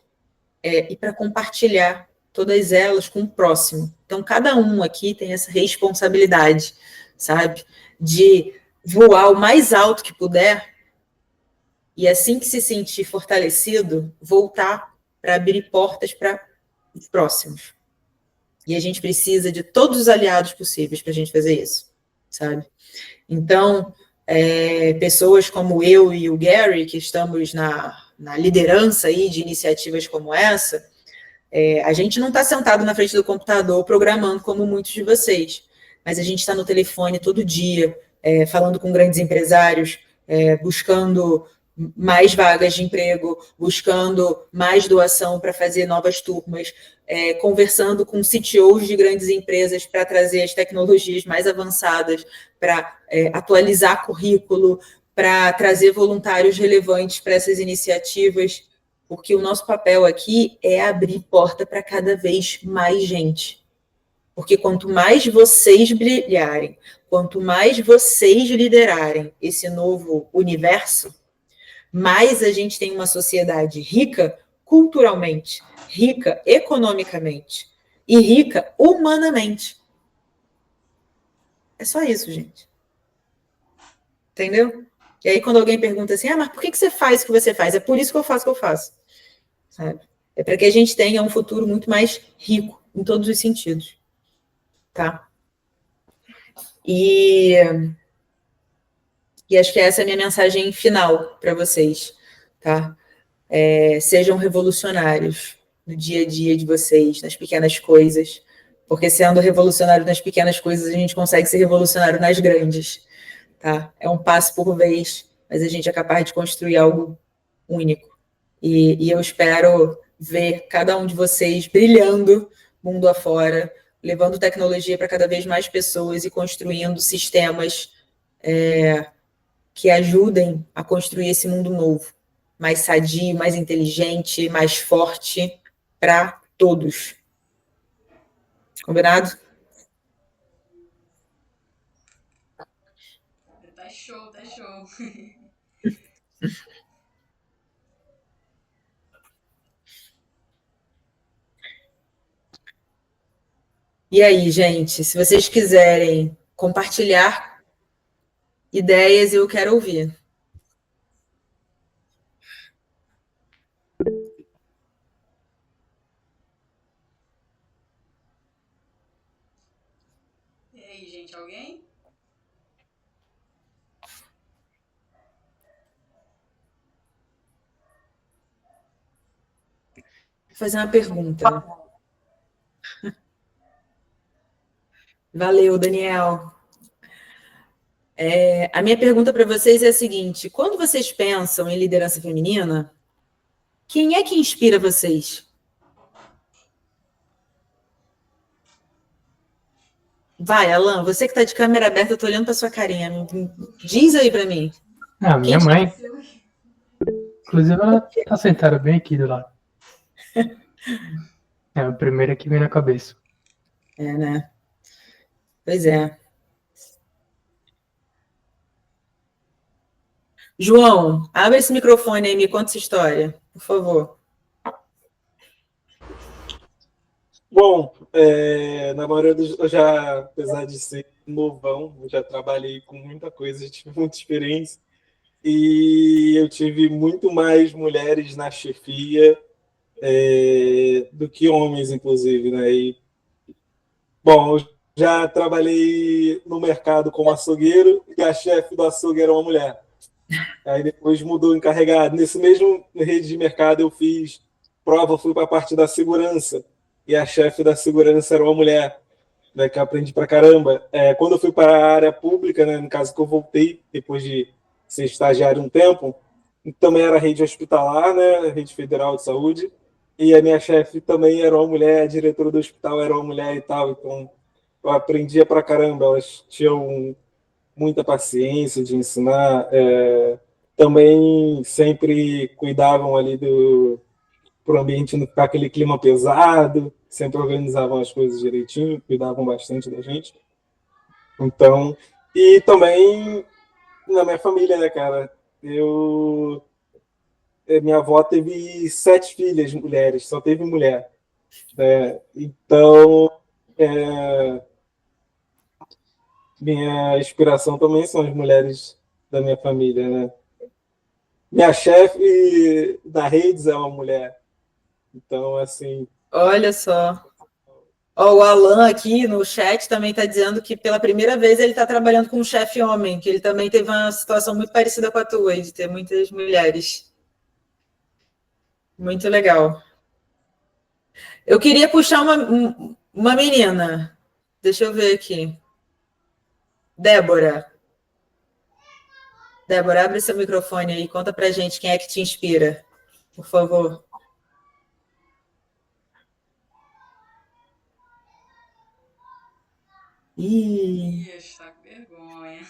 e para compartilhar todas elas com o próximo. Então, cada um aqui tem essa responsabilidade, sabe? De voar o mais alto que puder e, assim que se sentir fortalecido, voltar para abrir portas para os próximos. E a gente precisa de todos os aliados possíveis para a gente fazer isso, sabe? Então, pessoas como eu e o Gary, que estamos na liderança aí de iniciativas como essa, a gente não está sentado na frente do computador programando como muitos de vocês, mas a gente está no telefone todo dia, falando com grandes empresários, buscando mais vagas de emprego, buscando mais doação para fazer novas turmas, conversando com CTOs de grandes empresas para trazer as tecnologias mais avançadas, para atualizar currículo, para trazer voluntários relevantes para essas iniciativas, porque o nosso papel aqui é abrir porta para cada vez mais gente. Porque quanto mais vocês brilharem, quanto mais vocês liderarem esse novo universo, mais a gente tem uma sociedade rica culturalmente, rica economicamente e rica humanamente. É só isso, gente. Entendeu? E aí, quando alguém pergunta assim, mas por que você faz o que você faz? É por isso que eu faço o que eu faço. Sabe? É para que a gente tenha um futuro muito mais rico, em todos os sentidos. Tá? E acho que essa é a minha mensagem final para vocês. Tá? Sejam revolucionários no dia a dia de vocês, nas pequenas coisas. Porque sendo revolucionário nas pequenas coisas, a gente consegue ser revolucionário nas grandes. Tá? É um passo por vez, mas a gente é capaz de construir algo único. E eu espero ver cada um de vocês brilhando mundo afora, levando tecnologia para cada vez mais pessoas e construindo sistemas que ajudem a construir esse mundo novo, mais sadio, mais inteligente, mais forte para todos. Combinado? Tá show, tá show. E aí, gente, se vocês quiserem compartilhar ideias, eu quero ouvir. E aí, gente, alguém? Vou fazer uma pergunta. Valeu, Daniel. A minha pergunta para vocês é a seguinte: quando vocês pensam em liderança feminina, quem é que inspira vocês? Vai, Alan, você que está de câmera aberta, eu estou olhando para sua carinha. Diz aí para mim. Minha mãe. Inclusive, ela está sentada bem aqui do lado. É a primeira que vem na cabeça. Né? Pois é. João, abre esse microfone aí e me conta essa história, por favor. Bom, na maioria dos... Eu já, apesar de ser novão, eu já trabalhei com muita coisa, tive muita experiência. E eu tive muito mais mulheres na chefia do que homens, inclusive, né? Bom, eu já trabalhei no mercado como açougueiro e a chefe do açougue era uma mulher. Aí depois mudou o encarregado. Nesse mesmo rede de mercado eu fiz prova, fui para a parte da segurança e a chefe da segurança era uma mulher, né, que eu aprendi pra caramba. Quando eu fui para a área pública, né, no caso que eu voltei depois de ser estagiário um tempo, também era rede hospitalar, né, rede federal de saúde, e a minha chefe também era uma mulher, a diretora do hospital era uma mulher e tal, então eu aprendia pra caramba, elas tinham muita paciência de ensinar, também sempre cuidavam ali pro ambiente não ficar aquele clima pesado, sempre organizavam as coisas direitinho, cuidavam bastante da gente. Então, e também na minha família, né, cara? Minha avó teve 7 filhas mulheres, só teve mulher. Né? Então, minha inspiração também são as mulheres da minha família, né? Minha chefe da Redes é uma mulher. Então, assim... Olha só. O Alan aqui no chat também está dizendo que pela primeira vez ele está trabalhando com um chefe homem, que ele também teve uma situação muito parecida com a tua, de ter muitas mulheres. Muito legal. Eu queria puxar uma menina. Deixa eu ver aqui. Débora. Débora, abre seu microfone aí, conta pra gente quem é que te inspira, por favor. Ih, Ih, tá com vergonha.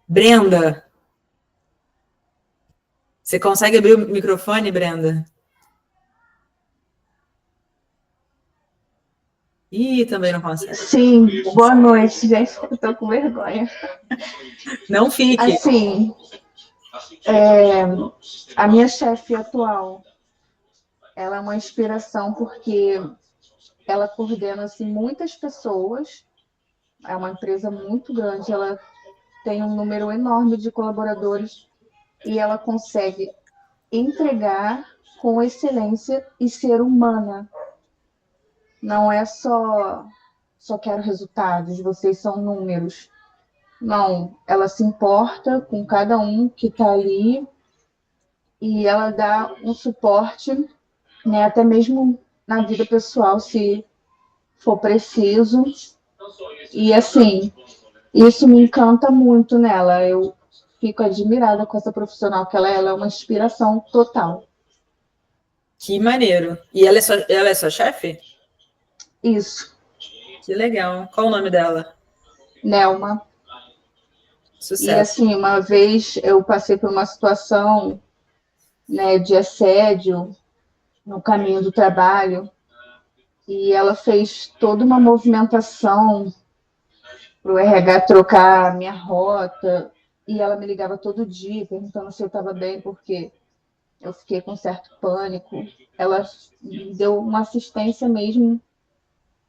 Brenda, você consegue abrir o microfone, Brenda? Ih, também não consegue. Sim, boa noite, gente. Eu tô com vergonha. Não fique. Assim, a minha chefe atual, ela é uma inspiração porque ela coordena assim, muitas pessoas. É uma empresa muito grande, ela tem um número enorme de colaboradores e ela consegue entregar com excelência e ser humana. Não é só quero resultados, vocês são números. Não, ela se importa com cada um que está ali e ela dá um suporte, né, até mesmo na vida pessoal, se for preciso. E assim, isso me encanta muito nela. Eu fico admirada com essa profissional que ela é uma inspiração total. Que maneiro. E ela é sua chefe? Isso, Que legal. Qual o nome dela? Nelma. E Sucesso. assim, uma vez eu passei por uma situação, né, de assédio no caminho do trabalho e ela fez toda uma movimentação para o RH trocar a minha rota e ela me ligava todo dia perguntando se eu estava bem, porque eu fiquei com certo pânico. Ela me deu uma assistência mesmo,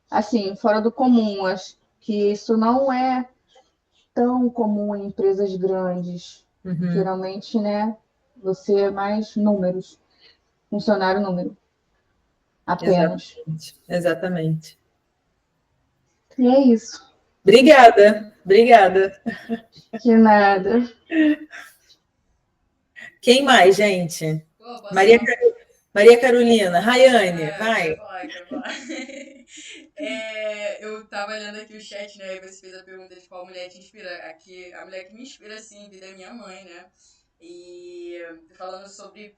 assim, fora do comum. Acho que isso não é tão comum em empresas grandes. Uhum. Geralmente, né, você é mais números, funcionário número, apenas. Exatamente. E é isso. Obrigada. De nada. Quem mais, gente? Pô, Maria Carolina, Rayane, vai. Quer falar. Eu tava olhando aqui o chat, né? E você fez a pergunta de qual mulher te inspira. Aqui, a mulher que me inspira, assim, em vida é minha mãe, né? E falando sobre,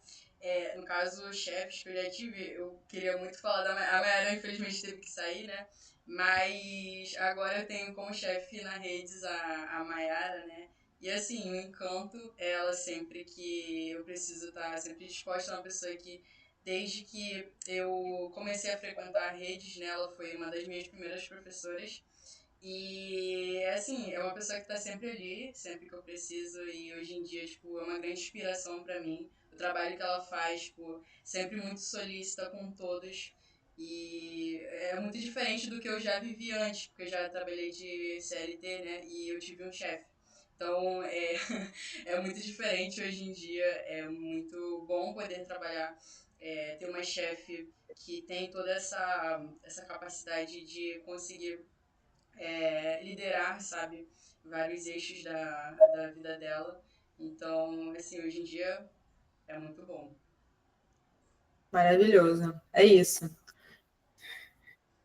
no caso, chefes que eu já tive, eu queria muito falar da Mayara. A Mayara, infelizmente, teve que sair, né? Mas agora eu tenho como chefe na Redes a Mayara, né? E assim, o encanto é ela sempre que eu preciso estar sempre disposta a uma pessoa que, desde que eu comecei a frequentar redes, né, ela foi uma das minhas primeiras professoras. E, assim, é uma pessoa que tá sempre ali, sempre que eu preciso, e hoje em dia, tipo, é uma grande inspiração para mim. O trabalho que ela faz, tipo, sempre muito solícita com todos. E é muito diferente do que eu já vivi antes, porque eu já trabalhei de CLT, né, e eu tive um chefe. Então, é muito diferente hoje em dia, é muito bom poder trabalhar, ter uma chefe que tem toda essa capacidade de conseguir liderar, sabe, vários eixos da vida dela. Então, assim, hoje em dia é muito bom. Maravilhoso. É isso.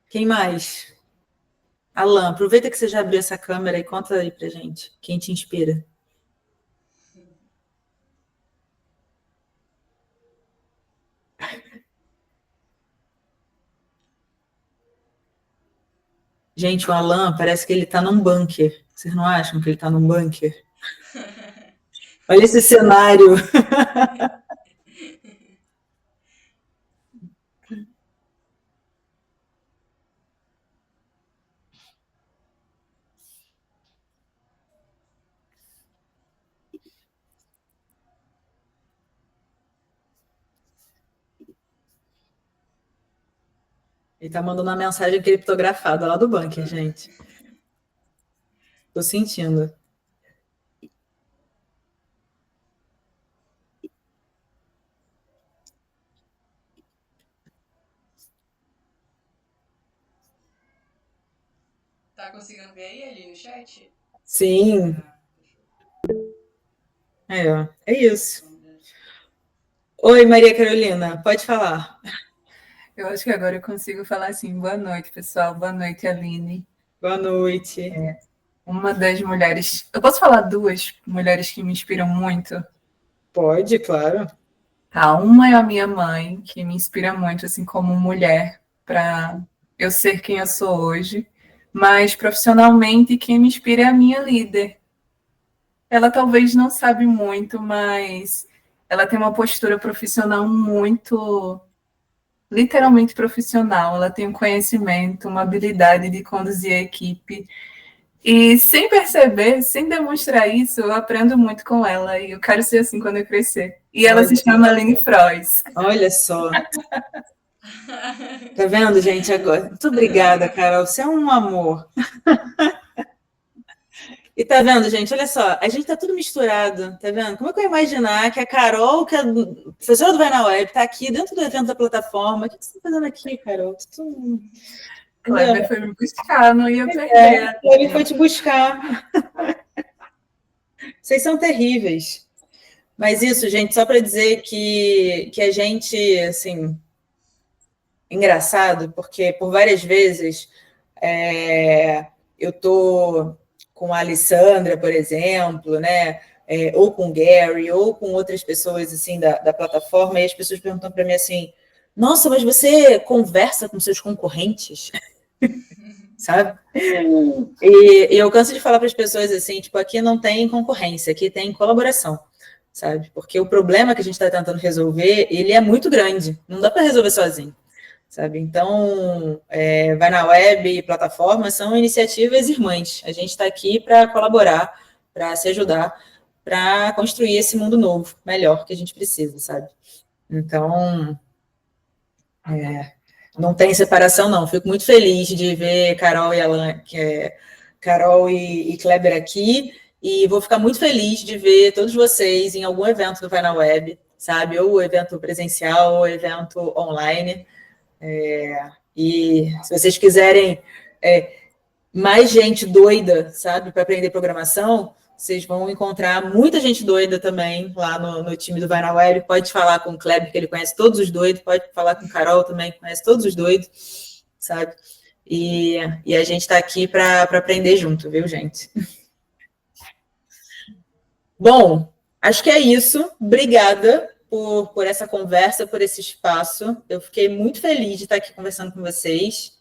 Quem mais? Alan, aproveita que você já abriu essa câmera e conta aí pra gente. Quem te inspira? Gente, o Alan parece que ele tá num bunker. Vocês não acham que ele tá num bunker? Olha esse cenário. Ele tá mandando uma mensagem criptografada lá do bunker, gente. Tô sentindo. Tá conseguindo ver aí ali no chat? Sim, é isso. Oi, Maria Carolina, pode falar. Eu acho que agora eu consigo falar assim, boa noite, pessoal. Boa noite, Aline. Boa noite. uma das mulheres. Eu posso falar duas mulheres que me inspiram muito? Pode, claro. Tá, uma é a minha mãe, que me inspira muito, assim, como mulher, para eu ser quem eu sou hoje. Mas profissionalmente, quem me inspira é a minha líder. Ela talvez não sabe muito, mas ela tem uma postura profissional muito, literalmente profissional. Ela tem um conhecimento, uma habilidade de conduzir a equipe. E sem perceber, sem demonstrar isso, eu aprendo muito com ela. E eu quero ser assim quando eu crescer. E ela se chama Aline Frois. Olha só. Tá vendo, gente? Agora. Muito obrigada, Carol. Você é um amor. E tá vendo, gente? Olha só, a gente tá tudo misturado, tá vendo? Como é que eu ia imaginar que a Carol, que é professora do Vai na Web, tá aqui dentro do evento da plataforma? O que você tá fazendo aqui, Carol? Kleber foi me buscar, não ia perder. Kleber foi te buscar. Vocês são terríveis. Mas isso, gente, só para dizer que a gente, assim, engraçado, porque por várias vezes eu tô com a Alessandra, por exemplo, né? Ou com o Gary, ou com outras pessoas assim da plataforma, e as pessoas perguntam para mim assim: nossa, mas você conversa com seus concorrentes? Sabe? E eu canso de falar para as pessoas assim, tipo, aqui não tem concorrência, aqui tem colaboração, sabe? Porque o problema que a gente está tentando resolver, ele é muito grande, não dá para resolver sozinho, sabe? Então, Vai na Web e plataforma são iniciativas irmãs. A gente está aqui para colaborar, para se ajudar, para construir esse mundo novo, melhor que a gente precisa, sabe? Então, não tem separação, não. Fico muito feliz de ver Carol e Alan, Carol e Kleber aqui, e vou ficar muito feliz de ver todos vocês em algum evento do Vai na Web, sabe? Ou evento presencial, ou evento online. E se vocês quiserem mais gente doida, sabe, para aprender programação, vocês vão encontrar muita gente doida também lá no time do Vai na Web. Pode falar com o Kleber, que ele conhece todos os doidos, pode falar com o Carol também, que conhece todos os doidos, sabe? E a gente está aqui para aprender junto, viu, gente? Bom, acho que é isso. Obrigada por essa conversa, por esse espaço. Eu fiquei muito feliz de estar aqui conversando com vocês.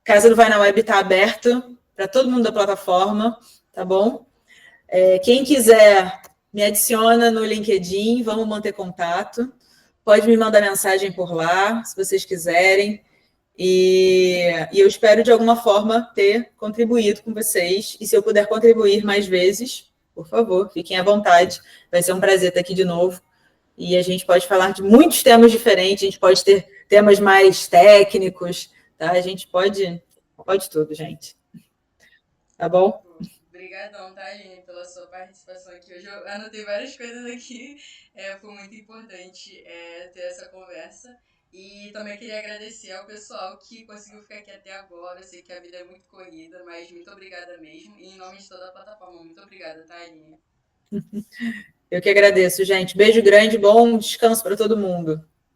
Casa do Vai na Web está aberta para todo mundo da plataforma, tá bom? Quem quiser, me adiciona no LinkedIn, vamos manter contato. Pode me mandar mensagem por lá, se vocês quiserem. E eu espero, de alguma forma, ter contribuído com vocês. E se eu puder contribuir mais vezes, por favor, fiquem à vontade. Vai ser um prazer estar aqui de novo. E a gente pode falar de muitos temas diferentes, a gente pode ter temas mais técnicos, tá? A gente pode tudo, gente. Tá bom? Obrigadão, tá, Aline, pela sua participação aqui hoje. Eu anotei várias coisas aqui, foi muito importante ter essa conversa. E também queria agradecer ao pessoal que conseguiu ficar aqui até agora. Eu sei que a vida é muito corrida, mas muito obrigada mesmo. E em nome de toda a plataforma, muito obrigada, tá, Aline? Eu que agradeço, gente. Beijo grande, bom descanso para todo mundo.